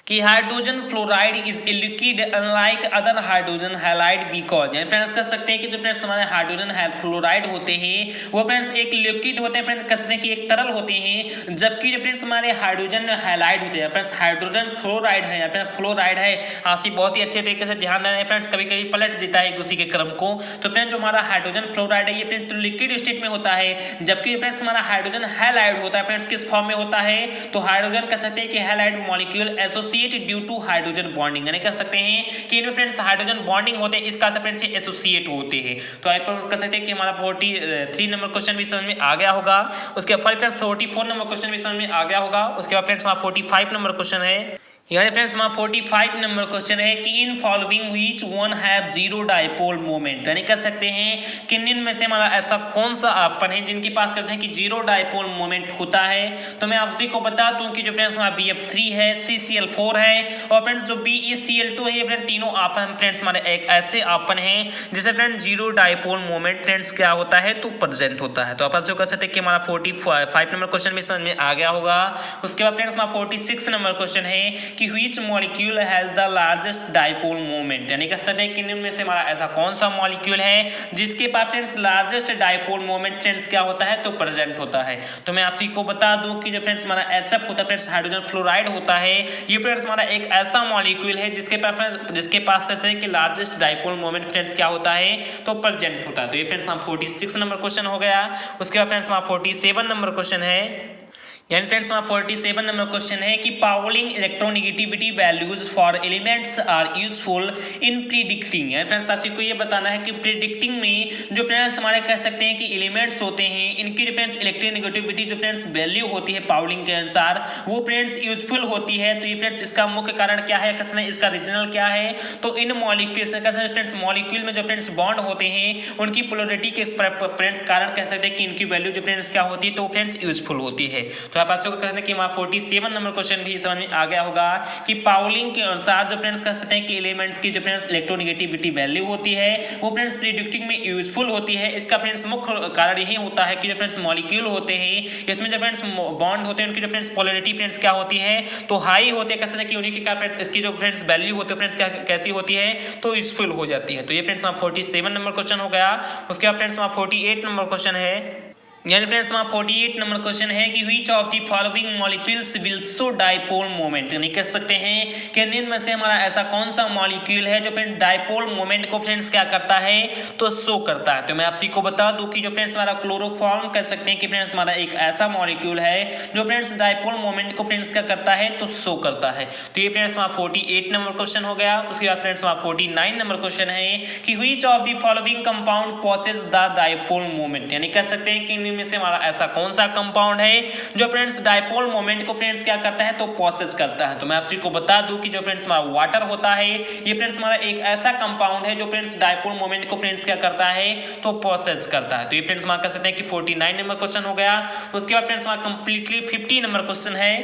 कि hydrogen fluoride is a liquid unlike other hydrogen halide because, यानी फ्रेंड्स कह सकते हैं कि जो फ्रेंड्स हमारे हाइड्रोजन फ्लोराइड होते हैं वो फ्रेंड्स एक लिक्विड होते हैं, फ्रेंड्स कह सकते हैं कि एक तरल होते हैं, जबकि जो फ्रेंड्स हमारे हाइड्रोजन हैलाइड होते हैं फ्रेंड्स हाइड्रोजन फ्लोराइड है या फ्रेंड्स फ्लोराइड है। आपसे बहुत ही अच्छे तरीके से ध्यान देना है फ्रेंड्स, कभी कभी पलट देता है एक दूसरे के क्रम को। तो फ्रेंड्स जो हमारा हाइड्रोजन फ्लोराइड है ये फ्रेंड्स लिक्विड स्टेट में होता है, जबकि फ्रेंड्स हमारा हाइड्रोजन हैलाइड होता है फ्रेंड्स किस फॉर्म में होता है तो हाइड्रोजन कह सकते हैं कि halide molecule associate due to hydrogen bonding, यानी कह सकते हैं कि इनमें फ्रेंड्स हाइड्रोजन बॉन्डिंग होते हैं, इसका से फ्रेंड्स एसोसिएट होते हैं। तो आप कह सकते हैं कि हमारा 43 नंबर क्वेश्चन भी समझ में आ गया होगा। उसके बाद फ्रेंड्स 44 नंबर क्वेश्चन भी समझ में आ गया होगा। उसके बाद फ्रेंड्स हमारा 45 नंबर क्वेश्चन है, यानी फ्रेंड्स हमारा 45 नंबर क्वेश्चन है कि in following which one have zero dipole moment, यानी कह सकते हैं कि इनमें से हमारा ऐसा कौन सा ऑप्शन है जिनके पास कहते हैं कि जीरो डाइपोल मोमेंट होता है। तो मैं आप सभी को बता दूं कि जो फ्रेंड्स हमारा BF3 है, CCl4 है और फ्रेंड्स जो BeCl2 है, फ्रेंड्स तीनों ऑप्शन फ्रेंड्स हमारे एक ऐसे ऑप्शन हैं जिसे friends zero dipole moment friends क्या होता है तो प्रेजेंट होता है। तो आप जो कह सकते हैं कि हमारा 45 नंबर क्वेश्चन भी समझ में आ गया होगा। उसके बाद फ्रेंड्स हमारा 46 नंबर क्वेश्चन है कि which molecule has the largest dipole moment, यानी कह सकते हैं कि निम्न में से हमारा ऐसा कौन सा मॉलिक्यूल है जिसके पास friends largest dipole moment friends क्या होता है तो प्रेजेंट होता है। तो मैं आप को बता दूं कि जो फ्रेंड्स हमारा HF होता है फ्रेंड्स हाइड्रोजन फ्लोराइड होता है, ये फ्रेंड्स हमारा एक ऐसा मॉलिक्यूल है जिसके पास कहते हैं कि लार्जेस्ट डाइपोल मोमेंट फ्रेंड्स क्या होता है तो प्रेजेंट होता है। तो ये फ्रेंड्स हम 46 नंबर क्वेश्चन हो गया। उसके बाद फ्रेंड्स हमारा 47 नंबर क्वेश्चन है, यानी फ्रेंड्स हमारा 47 नंबर क्वेश्चन है कि Pauling electronegativity values for elements are useful in predicting, यानी फ्रेंड्स आपको ये बताना है कि प्रिडिक्टिंग में जो फ्रेंड्स हमारे कह सकते हैं कि एलिमेंट्स होते हैं इनकी जो फ्रेंड्स इलेक्ट्रोनेगेटिविटी जो फ्रेंड्स वैल्यू होती है पाउलिंग के अनुसार वो फ्रेंड्स यूजफुल होती है। तो ये फ्रेंड्स इसका मुख्य कारण क्या है, कहते हैं इसका रीजनल क्या है, तो इन मॉलिक्यूल्स कहते हैं फ्रेंड्स मॉलिक्यूल में जो फ्रेंड्स बॉन्ड होते हैं उनकी पोलरिटी के फ्रेंड्स कारण कह सकते हैं कि इनकी वैल्यू जो फ्रेंड्स क्या होती है तो फ्रेंड्स यूजफुल होती है। तो आप बच्चों को कहते हैं कि हमारा 47 नंबर क्वेश्चन भी समझ में आ गया होगा कि पाउलिंग के अनुसार जो फ्रेंड्स कह सकते हैं कि एलिमेंट्स की जो फ्रेंड्स इलेक्ट्रोनेगेटिविटी वैल्यू होती है वो फ्रेंड्स प्रिडिक्टिंग में यूजफुल होती है। इसका फ्रेंड्स मुख्य कारण यही होता है कि जो फ्रेंड्स मॉलिक्यूल होते हैं इसमें जो फ्रेंड्स बॉन्ड होते हैं उनकी जो फ्रेंड्स पोलरिटी फ्रेंड्स क्या होती है तो हाई होते हैं, कह सकते हैं कि उन्हीं के कारण फ्रेंड्स इसकी जो फ्रेंड्स वैल्यू होती है फ्रेंड्स क्या कैसी होती है तो यूजफुल हो जाती है। तो ये फ्रेंड्स हमारा 47 नंबर क्वेश्चन हो गया। उसके बाद फ्रेंड्स हमारा 48 नंबर क्वेश्चन है, यानी फ्रेंड्स हमारा 48 नंबर क्वेश्चन है कि which of the following molecules will show dipole moment, यानी कह सकते हैं कि निम्न में से हमारा ऐसा कौन सा मॉलिक्यूल है जो फ्रेंड्स डाइपोल मोमेंट को फ्रेंड्स क्या करता है तो शो करता है। तो मैं आप को बता दूं कि जो फ्रेंड्स हमारा क्लोरोफॉर्म कह सकते हैं कि फ्रेंड्स हमारा एक ऐसा मॉलिक्यूल है जो फ्रेंड्स डाइपोल मोमेंट को फ्रेंड्स क्या करता है तो शो करता है। तो ये फ्रेंड्स हमारा 48 नंबर क्वेश्चन हो गया। उसके बाद फ्रेंड्स हमारा 49 नंबर क्वेश्चन है कि which of the following compound possesses the dipole moment, यानी कह सकते हैं कि निम्न में से हमारा ऐसा कौन सा कंपाउंड है जो फ्रेंड्स डाइपोल मोमेंट को फ्रेंड्स क्या करता है तो पॉसेस करता है। तो मैं आपको बता दूं कि जो फ्रेंड्स हमारा वाटर होता है ये फ्रेंड्स हमारा एक ऐसा कंपाउंड है जो फ्रेंड्स डाइपोल मोमेंट को फ्रेंड्स क्या करता है तो पॉसेस करता है। तो ये फ्रेंड्स हमारा कह सकते हैं कि 49 नंबर क्वेश्चन हो गया। उसके बाद फ्रेंड्स हमारा कंप्लीटली 50 नंबर क्वेश्चन है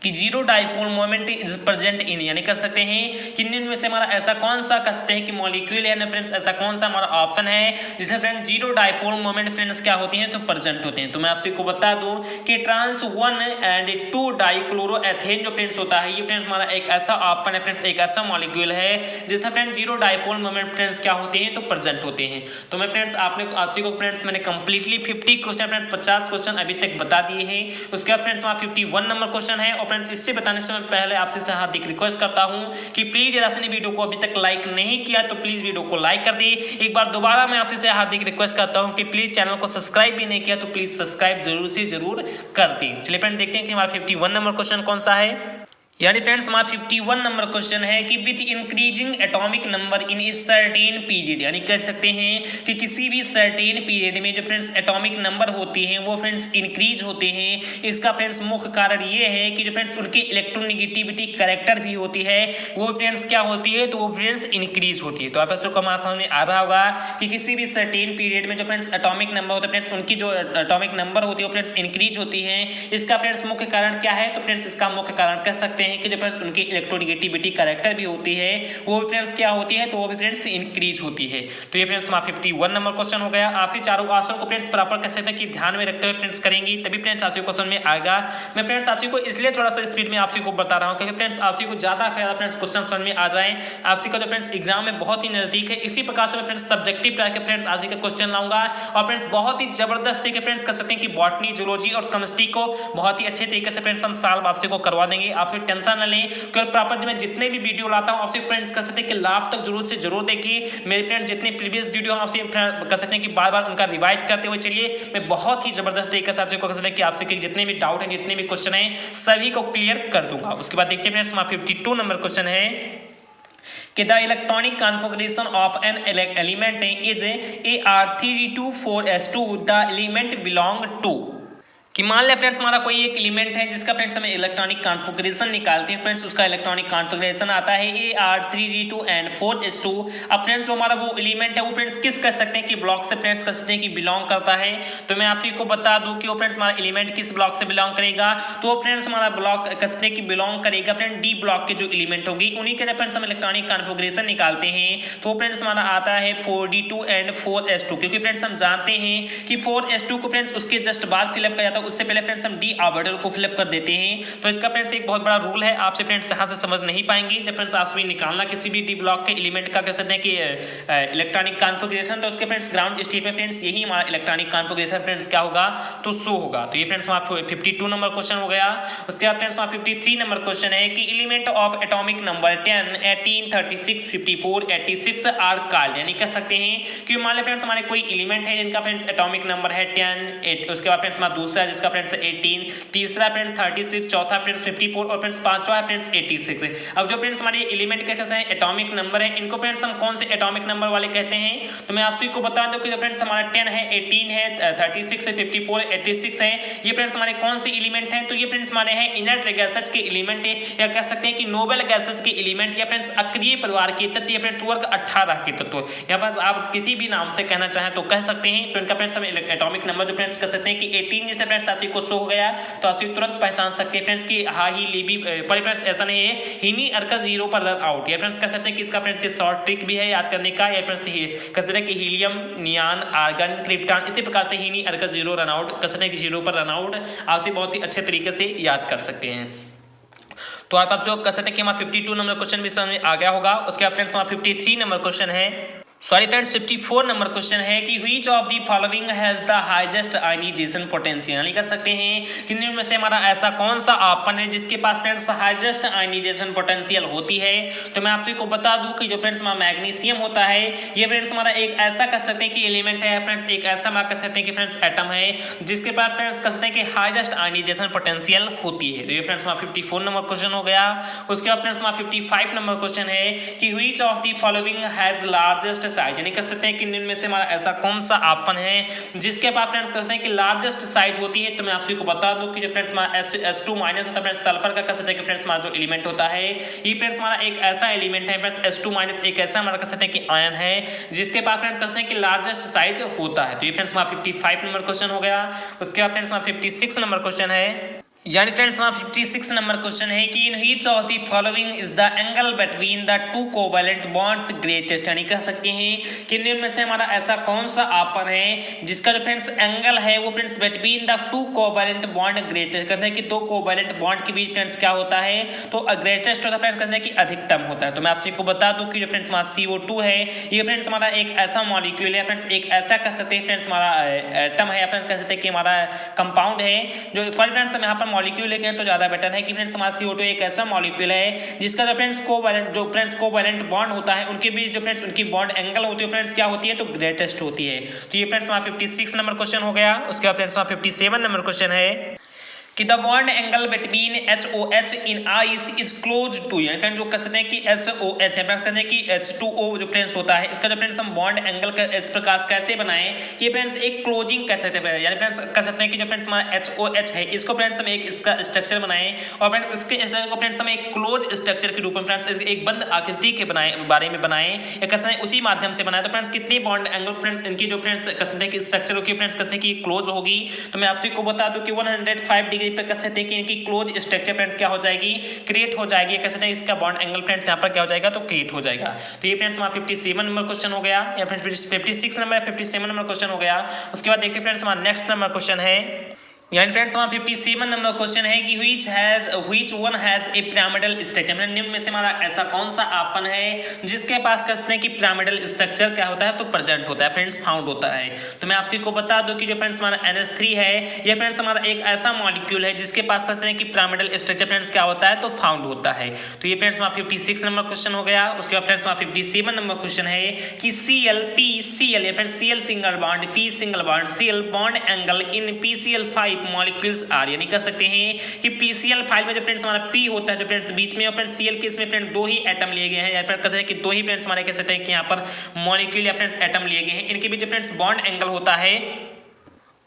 कि zero dipole moment is present in, यानी कह सकते हैं कि निम्न में से हमारा ऐसा कौन सा कह सकते हैं कि मॉलिक्यूल है ना फ्रेंड्स ऐसा कौन सा हमारा ऑप्शन है जिसमें friends zero dipole moment friends क्या होती हैं तो प्रेजेंट होते हैं। तो मैं आपको बता दूं कि ट्रांस 1 एंड 2 डाइक्लोरोएथेन जो फ्रेंड्स होता है ये फ्रेंड्स हमारा एक ऐसा ऑप्शन है फ्रेंड्स एक ऐसा मॉलिक्यूल है जिसमें friends zero dipole moment friends क्या होते हैं तो प्रेजेंट होते हैं। तो मैं फ्रेंड्स आपको फ्रेंड्स मैंने कंप्लीटली 50 क्वेश्चन फ्रेंड्स 50 क्वेश्चन अभी तक बता दिए हैं। उसके बाद फ्रेंड्स हमारा 51 नंबर क्वेश्चन है और फ्रेंड्स इससे बताने से पहले आपसे हार्दिक रिक्वेस्ट करता हूं कि प्लीज यदि आपने वीडियो को अभी तक लाइक नहीं किया तो प्लीज वीडियो को लाइक कर दी। एक बार दोबारा मैं आपसे हार्दिक रिक्वेस्ट करता हूं कि प्लीज चैनल को सब्सक्राइब भी नहीं किया तो प्लीज सब्सक्राइब जरूर से जरूर कर दी। चलिए फ्रेंड देखते हैं कि हमारा 51 नंबर क्वेश्चन कौन सा है, यानी फ्रेंड्स हमारा 51 नंबर क्वेश्चन है कि with increasing atomic number in a certain period, यानी कह सकते हैं कि किसी भी सर्टेन पीरियड में जो फ्रेंड्स एटॉमिक नंबर होते हैं वो फ्रेंड्स इंक्रीज होते हैं। इसका फ्रेंड्स मुख्य कारण ये है कि जो फ्रेंड्स उनकी इलेक्ट्रोनेगेटिविटी कैरेक्टर भी होती है वो फ्रेंड्स क्या होती है तो वो फ्रेंड्स इंक्रीज होती है। तो आप बच्चों को हमारा समझ में आ रहा होगा कि किसी भी सर्टेन पीरियड में जो फ्रेंड्स एटॉमिक नंबर होते हैं फ्रेंड्स उनकी जो एटॉमिक नंबर होती है वो फ्रेंड्स इंक्रीज होती है। इसका फ्रेंड्स मुख्य कारण क्या है तो फ्रेंड्स इसका मुख्य कारण कह सकते हैं कि जो फ्रेंड्स उनकी इलेक्ट्रोनेगेटिविटी कैरेक्टर भी होती है वो फ्रेंड्स क्या होती है तो वो भी फ्रेंड्स इंक्रीज होती है। तो ये फ्रेंड्स हमारा 51 नंबर क्वेश्चन हो गया। आपसे चारों ऑप्शन को फ्रेंड्स प्रॉपर कह सकते हैं कि ध्यान में रखते हुए फ्रेंड्स करेंगी तभी फ्रेंड्स आपसे क्वेश्चन में आएगा। मैं फ्रेंड्स आपसे को इसलिए थोड़ा सा स्पीड में आपसे को बता रहा हूं क्योंकि फ्रेंड्स आपसे को ज्यादा फायदा फ्रेंड्स क्वेश्चन समझ में आ जाए। आपसे का जो फ्रेंड्स एग्जाम में बहुत ही नजदीक है, इसी प्रकार से मैं फ्रेंड्स सब्जेक्टिव टाइप के फ्रेंड्स आपसे का क्वेश्चन लाऊंगा और फ्रेंड्स बहुत ही जबरदस्त तरीके फ्रेंड्स कह सकते हैं कि बॉटनी जूलॉजी और केमिस्ट्री को बहुत ही अच्छे तरीके से फ्रेंड्स हम साल आपसे को करवा देंगे। आप फिर टेंशन न लें क्योंकि प्रॉपर मैं जितने भी वीडियो लाता हूं आपसे फ्रेंड्स कह सकते हैं कि लास्ट तक जरूर से जरूर देखिए। मेरे फ्रेंड जितने प्रीवियस वीडियो हम आपसे कह सकते हैं कि बार बार उनका रिवाइज करते हुए चलिए मैं बहुत ही जबरदस्त तरीके से आपसे कह सकते हैं कि आपसे जितने भी डाउट है जितने भी क्वेश्चन है सभी को क्लियर कर दूंगा। उसके बाद देखते हैं फ्रेंड्स हमारा 52 नंबर क्वेश्चन है कि the electronic configuration of an element is Ar3d24s2 the element belong to, कि मान लिया फ्रेंड्स हमारा कोई एक एलिमेंट है जिसका फ्रेंड्स हमें इलेक्ट्रॉनिक कॉन्फ़िगरेशन निकालते हैं फ्रेंड्स उसका इलेक्ट्रॉनिक कॉन्फ़िगरेशन आता है Ar3d2n4s2। अब फ्रेंड्स जो हमारा वो एलिमेंट है वो फ्रेंड्स किस कह सकते हैं कि ब्लॉक से फ्रेंड्स कह सकते हैं कि बिलोंग करता है। तो मैं आपको बता दूं कि वो फ्रेंड्स हमारा एलिमेंट किस ब्लॉक से बिलोंग करेगा तो फ्रेंड्स हमारा ब्लॉक कह सकते हैं कि बिलोंग करेगा फ्रेंड डी ब्लॉक के जो एलिमेंट होगी उन्हीं के फ्रेंड्स हम इलेक्ट्रॉनिक कॉन्फ़िगरेशन निकालते हैं। तो फ्रेंड्स हमारा आता है 4d2 and 4s2 क्योंकि फ्रेंड्स हम जानते हैं कि 4s2 को फ्रेंड्स उसके जस्ट बाद फिलअप किया जाता है तो उससे पहले फ्रेंड्स हम डी ऑर्बिटल को फिलअप कर देते हैं। तो इसका फ्रेंड्स एक बहुत बड़ा रूल है, आपसे फ्रेंड्स यहाँ से समझ नहीं पाएंगे। जब फ्रेंड्स आपसे निकालना किसी भी डी ब्लॉक के एलिमेंट का कह सकते हैं कि इलेक्ट्रॉनिक कॉन्फ़िगरेशन, तो उसके फ्रेंड्स ग्राउंड स्टेट में फ्रेंड्स यही हमारा इलेक्ट्रॉनिक कॉन्फ़िगरेशन फ्रेंड्स क्या होगा तो शो होगा। तो ये फ्रेंड्स हमारा 52 नंबर क्वेश्चन हो गया। उसके बाद फ्रेंड्स हमारा 53 नंबर क्वेश्चन है कि element of atomic number 10, 18, 36, 54, 86 are called, यानी कह सकते हैं कि मान लें फ्रेंड्स हमारे कोई एलिमेंट है जिनका फ्रेंड्स एटॉमिक नंबर है 10, 8, उसके बाद फ्रेंड्स हमारा दूसरा जिसका फ्रेंड्स 18, तीसरा फ्रेंड्स 36, चौथा फ्रेंड्स 54 और फ्रेंड्स पांचवा फ्रेंड्स 86। अब जो फ्रेंड्स हमारे एलिमेंट के कहते हैं एटॉमिक नंबर है, इनको फ्रेंड्स हम कौन से एटॉमिक नंबर वाले कहते हैं? तो मैं आप सभी को बता दूं कि जो फ्रेंड्स हमारा 10 है, 18 है, 36 है, 54, 86 है, ये फ्रेंड्स हमारे कौन से एलिमेंट हैं? तो ये फ्रेंड्स हमारे हैं इनर्ट गैसेज के एलिमेंट है, या कह सकते हैं कि नोबल गैसेज के एलिमेंट, या फ्रेंड्स अक्रिय परिवार के तत्व, या फ्रेंड्स वर्ग 18 के तत्व। यहाँ पर आप किसी भी नाम से कहना चाहें तो कह सकते हैं। तो इनका फ्रेंड्स हम एटॉमिक नंबर जो फ्रेंड्स कह सकते हैं कि 18 जैसे फ्रेंड्स आप को शो हो गया तो आप तुरंत पहचान सकते हैं फ्रेंड्स की हा ही लीबी फ्रेंड्स ऐसा नहीं है हीनी अर्कस 0 पर रन आउट, या फ्रेंड्स कह सकते हैं कि इसका फ्रेंड्स ये शॉर्ट ट्रिक भी है याद करने का, या फ्रेंड्स कह सकते हैं कि हीलियम, नियान, आर्गन, क्रिप्टॉन, इसी प्रकार से हीनी अर्कस 0 रन आउट, कह सकते हैं कि 0 पर रन आउट आप बहुत ही अच्छे तरीके से याद कर सकते हैं। तो आप जो कह सकते हैं कि हमारा 52 नंबर क्वेश्चन भी समझ में आ गया होगा। उसके बाद फ्रेंड्स हमारा 53 नंबर क्वेश्चन है, सॉरी फ्रेंड्स 54 नंबर क्वेश्चन है कि which of the following has the highest ionisation potential, यानी कह सकते हैं कि निम्न में से हमारा ऐसा कौन सा ऑप्शन है जिसके पास फ्रेंड्स हाईएस्ट आयनाइजेशन पोटेंशियल होती है। तो मैं आप सभी को बता दूं कि जो फ्रेंड्स हमारा मैग्नीशियम होता है ये फ्रेंड्स हमारा एक ऐसा कह सकते हैं कि एलिमेंट है फ्रेंड्स, एक ऐसा हमारा कह सकते हैं कि फ्रेंड्स एटम है जिसके पास फ्रेंड्स कह सकते हैं कि हाईएस्ट आयनाइजेशन पोटेंशियल होती है। तो ये फ्रेंड्स हमारा 54 नंबर क्वेश्चन हो गया। उसके बाद फ्रेंड्स हमारा 55 नंबर क्वेश्चन है कि which of the following has largest size, यानी कह सकते हैं कि इनमें से हमारा ऐसा कौन सा ऑप्शन है जिसके पास फ्रेंड्स कहते हैं कि लार्जेस्ट साइज होती है। तो मैं आप सभी को बता दूं कि जो फ्रेंड्स हमारा S2- होता है फ्रेंड्स सल्फर का, कह सकते हैं कि फ्रेंड्स हमारा जो एलिमेंट होता है ये फ्रेंड्स हमारा एक ऐसा एलिमेंट है फ्रेंड्स S2- एक ऐसा हमारा कह सकते हैं कि आयन है जिसके पास फ्रेंड्स कहते हैं कि लार्जेस्ट साइज होता है। तो ये फ्रेंड्स हमारा 55 नंबर क्वेश्चन हो गया। उसके बाद फ्रेंड्स हमारा 56 नंबर क्वेश्चन है, यानी फ्रेंड्स हमारा 56 नंबर क्वेश्चन है कि इन which of the following is the angle between the two covalent bonds greatest, यानी कह सकते हैं कि इनमें से हमारा ऐसा कौन सा ऑप्शन है जिसका जो फ्रेंड्स एंगल है वो friends between the two covalent bond greatest, कहते हैं कि दो कोवैलेंट बॉन्ड के बीच फ्रेंड्स क्या होता है तो ग्रेटेस्ट होता है फ्रेंड्स, कहते हैं कि अधिकतम होता है। तो मैं आप सभी को बता दूं कि जो फ्रेंड्स हमारा CO2 है ये फ्रेंड्स हमारा एक ऐसा मॉलिक्यूल है फ्रेंड्स, एक ऐसा कह सकते हैं फ्रेंड्स हमारा एटम है, फ्रेंड्स कह सकते हैं कि हमारा कंपाउंड है जो फ्रेंड्स हम यहाँ पर मॉलिक्यूल लेके हैं तो ज्यादा बेटर है कि फ्रेंड्स हमारा CO2 एक ऐसा मॉलिक्यूल है जिसका जो फ्रेंड्स कोवैलेंट बॉन्ड होता है उनके बीच जो फ्रेंड्स उनकी बॉन्ड एंगल होती है फ्रेंड्स क्या होती है तो ग्रेटेस्ट होती है। तो ये फ्रेंड्स हमारा 56 नंबर क्वेश्चन हो गया। उसके बाद फ्रेंड्स हमारा 57 नंबर क्वेश्चन है कि the bond angle between HOH in ice is close to, यानी जो कह सकते हैं कि SOH है कहते हैं कि H2O जो फ्रेंड्स होता है इसका जो फ्रेंड्स हम बॉन्ड एंगल का इस प्रकार कैसे बनाएं कि फ्रेंड्स एक क्लोजिंग कह सकते हैं, यानी फ्रेंड्स कह सकते हैं कि जो फ्रेंड्स हमारा HOH है इसको फ्रेंड्स हम एक इसका स्ट्रक्चर बनाएं और फ्रेंड्स इसके स्ट्रक्चर को फ्रेंड्स हम एक क्लोज स्ट्रक्चर के रूप में फ्रेंड्स एक बंद आकृति के बारे में बनाएं, या कहते हैं उसी माध्यम से बनाएं। तो फ्रेंड्स कितनी बॉन्ड एंगल फ्रेंड्स इनकी जो फ्रेंड्स कह सकते हैं कि स्ट्रक्चर होगी फ्रेंड्स कहते हैं कि क्लोज होगी। तो मैं आप सभी को बता दूं कि 105 डिग्री पर कह सकते हैं कि इनकी क्लोज स्ट्रक्चर फ्रेंड्स क्या हो जाएगी क्रिएट हो जाएगी, कह सकते हैं इसका बॉन्ड एंगल फ्रेंड्स यहाँ पर क्या हो जाएगा तो क्रिएट हो जाएगा। तो ये फ्रेंड्स हमारा 57 नंबर क्वेश्चन हो गया, या फ्रेंड्स 56 नंबर 57 नंबर क्वेश्चन हो गया। उसके बाद देखते हैं फ्रेंड्स हमारा नेक्स्ट नंबर क्वेश्चन है, यानी फ्रेंड्स हमारा 57 नंबर क्वेश्चन है कि which one has a pyramidal structure, मतलब निम्न में से हमारा ऐसा कौन सा ऑप्शन है जिसके पास कहते हैं कि पिरामिडल स्ट्रक्चर क्या होता है तो प्रेजेंट होता है फ्रेंड्स, फाउंड होता है। तो मैं आप सभी को बता दूं कि जो फ्रेंड्स हमारा NH3 है ये फ्रेंड्स हमारा एक ऐसा मॉलिक्यूल है जिसके पास कहते हैं कि पिरामिडल स्ट्रक्चर फ्रेंड्स क्या होता है तो फाउंड होता है। तो ये फ्रेंड्स हमारा 56 नंबर क्वेश्चन हो गया। उसके बाद फ्रेंड्स हमारा 57 नंबर क्वेश्चन है कि ClPCl या friends Cl single bond P single bond Cl bond angle in PCl5 molecules यानी कह सकते हैं कि PCl फाइल में जो फ्रेंड्स हमारा P होता है जो फ्रेंड्स बीच में, और फ्रेंड्स Cl के इसमें फ्रेंड्स दो ही एटम लिए गए हैं, या फिर कह सकते हैं कि दो ही फ्रेंड्स हमारे कह सकते हैं कि यहाँ पर मॉलिक्यूल या फ्रेंड्स एटम लिए गए हैं, इनके बीच जो फ्रेंड्स बॉन्ड एंगल होता है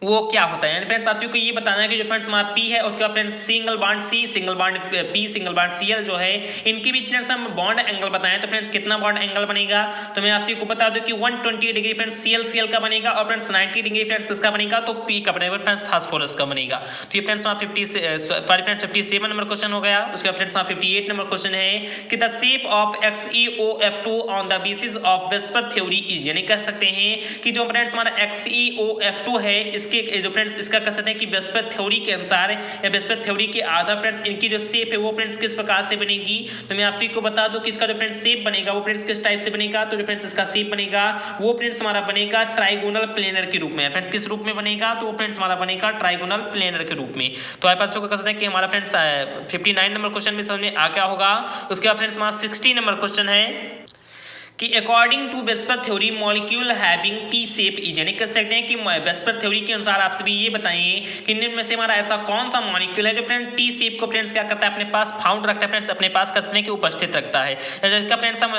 वो क्या होता है। यानी फ्रेंड्स साथियों को ये बताना है कि जो फ्रेंड्स हमारा P है उसके बाद friends single bond C single bond P single bond Cl जो है इनके बीच फ्रेंड्स हम बॉन्ड एंगल बताएं तो फ्रेंड्स कितना बॉन्ड एंगल बनेगा। तो मैं आप को बता दूं कि 120 डिग्री फ्रेंड्स Cl का बनेगा, और फ्रेंड्स 90 डिग्री फ्रेंड्स किसका बनेगा तो P का बनेगा फ्रेंड्स फास्फोरस का बनेगा। तो ये फ्रेंड्स हमारा 57 नंबर क्वेश्चन हो गया। उसके बाद फ्रेंड्स 58 नंबर क्वेश्चन है कि the shape of XeOF2 on the basis of VSEPR theory is, यानी कह सकते हैं कि जो फ्रेंड्स हमारा XeOF2 है इसके जो फ्रेंड्स इसका कह सकते हैं कि वेस्पर थ्योरी के अनुसार या वेस्पर थ्योरी के आधार फ्रेंड्स इनकी जो शेप है वो फ्रेंड्स किस प्रकार से बनेगी। तो मैं आप सभी को बता दूं कि इसका जो फ्रेंड्स शेप बनेगा वो फ्रेंड्स किस टाइप से बनेगा। तो जो फ्रेंड्स इसका शेप बनेगा वो फ्रेंड्स हमारा बनेगा ट्राइगोनल प्लेनर के रूप में। फ्रेंड्स किस रूप में बनेगा, तो वो फ्रेंड्स हमारा बनेगा ट्राइगोनल प्लेनर के रूप में। तो आप बच्चों को कह सकते हैं कि हमारा फ्रेंड्स 59 नंबर क्वेश्चन में समझ में आ गया होगा। उसके बाद फ्रेंड्स हमारा 60 नंबर क्वेश्चन है कि according to VSEPR theory molecule having T shape is, यानी कह सकते हैं कि वेस्पर थ्योरी के अनुसार आप सभी ये बताइए कि निम्न में से हमारा ऐसा कौन सा मॉलिक्यूल है जो फ्रेंड टी शेप को फ्रेंड्स क्या करता है, अपने पास फाउंड रखता है, फ्रेंड्स अपने पास कसने के उपस्थित रखता है। जिसका फ्रेंड्स हम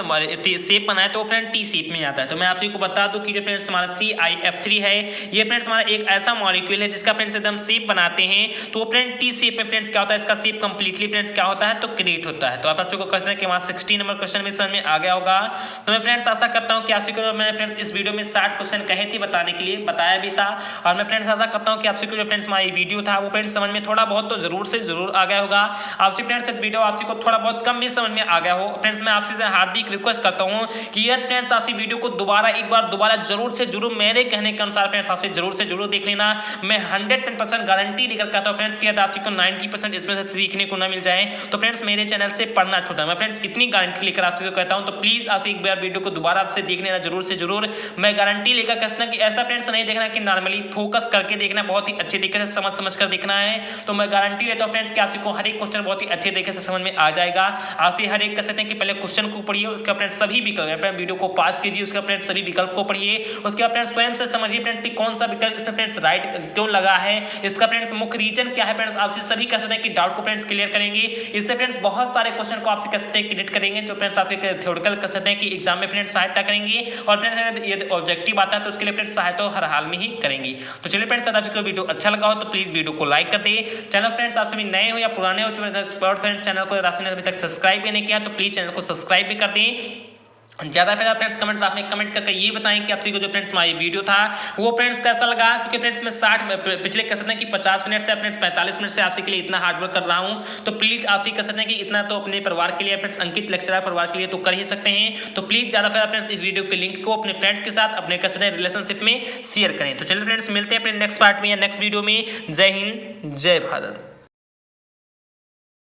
शेप बनाए तो वो फ्रेंड टी शेप में आता है। तो मैं आप सभी को बता दूं कि जो फ्रेंड्स हमारा CIF3 है ये फ्रेंड्स हमारा एक ऐसा मॉलिक्यूल है जिसका फ्रेंड्स एकदम शेप बनाते हैं तो वो फ्रेंड टी शेप में फ्रेंड्स क्या होता है, इसका शेप कंप्लीटली फ्रेंड्स क्या होता है, तो क्रिएट होता है। तो आप बच्चों को कह सकते हैं कि हमारा 60 नंबर क्वेश्चन में समझ में आ गया होगा। तो मैं फ्रेंड्स आशा करता हूं कि आप सभी को मैंने फ्रेंड्स इस वीडियो में 60 क्वेश्चन कहे थे बताने के लिए, बताया भी था। और मैं फ्रेंड्स आशा करता हूं कि आप सभी को जो फ्रेंड्स हमारा वीडियो था वो फ्रेंड्स समझ में थोड़ा बहुत तो जरूर से जरूर आ गया होगा। आपसे फ्रेंड्स इस वीडियो आप सभी को थोड़ा बहुत कम भी समझ में आ गया हो। फ्रेंड्स मैं आपसे हार्दिक रिक्वेस्ट करता हूं कि ये फ्रेंड्स आपसे वीडियो को एक बार दोबारा जरूर से जरूर मेरे कहने के अनुसार फ्रेंड्स आपसे जरूर से जरूर देख लेना। मैं 110% गारंटी लेकर कहता हूं फ्रेंड्स कि यदि आप सभी को 90% इसमें से सीखने को ना मिल जाए तो फ्रेंड्स मेरे चैनल से पढ़ना छोड़ा। मैं फ्रेंड्स इतनी गारंटी लेकर आपसे कहता हूं, तो प्लीज आप एक बार वीडियो को दोबारा से देख लेना जरूर से जरूर। मैं गारंटी लेकर कहता हूं कि ऐसा फ्रेंड्स नहीं देखना कि नॉर्मली फोकस करके देखना, बहुत ही अच्छे तरीके से समझ कर देखना है। तो मैं गारंटी लेता हूं फ्रेंड्स कि आपको हर एक क्वेश्चन बहुत ही अच्छे तरीके से समझ में आ जाएगा। आपसे हर एक कह सकते हैं कि पहले क्वेश्चन को पढ़िए, उसका फ्रेंड्स सभी विकल्प, वीडियो को पॉज कीजिए, उसका फ्रेंड्स सभी विकल्प को पढ़िए, उसके बाद फ्रेंड्स स्वयं से समझिए फ्रेंड्स कि कौन सा विकल्प इसमें फ्रेंड्स राइट क्यों लगा है, इसका फ्रेंड्स मुख्य रीजन क्या है। फ्रेंड्स आपसे सभी कह सकते हैं कि डाउट को फ्रेंड्स क्लियर करेंगे। इससे फ्रेंड्स बहुत सारे क्वेश्चन को आपसे कह सकते हैं क्लियर करेंगे जो फ्रेंड्स आपके थ्योरेटिकल कह सकते हैं कि एग्जाम में फ्रेंड्स सहायता करेंगे। और फ्रेंड्स ये ऑब्जेक्टिव आता है तो उसके लिए फ्रेंड्स सहायता हर हाल में ही करेंगे। तो चलिए फ्रेंड्स अगर आपको वीडियो अच्छा लगा हो तो प्लीज वीडियो को लाइक कर दे। चैनल फ्रेंड्स आप सभी नए हो या पुराने हो फ्रेंड्स चैनल को आपने अभी तक सब्सक्राइब भी नहीं किया तो प्लीज चैनल को सब्सक्राइब भी कर दें। ज़्यादा फिर फ्रेंड्स कमेंट आपने कमेंट करके ये बताएं कि आप सभी को जो फ्रेंड्स हमारी वीडियो था वो फ्रेंड्स कैसा लगा। क्योंकि फ्रेंड्स मैं 60 पिछले कह सकते हैं कि 50 मिनट से फ्रेंड्स 45 मिनट से आपसे के लिए इतना हार्ड वर्क कर रहा हूं। तो प्लीज़ आप कह सकते हैं कि इतना तो अपने परिवार के लिए फ्रेंड्स अंकित लेक्चरर परिवार के लिए तो कर ही सकते हैं। तो प्लीज़ ज़्यादा फिर फ्रेंड्स इस वीडियो के लिंक को अपने फ्रेंड्स के साथ अपने कह सकते हैं रिलेशनशिप में शेयर करें। तो चलिए फ्रेंड्स मिलते हैं अपने नेक्स्ट पार्ट में या नेक्स्ट वीडियो में। जय हिंद जय भारत।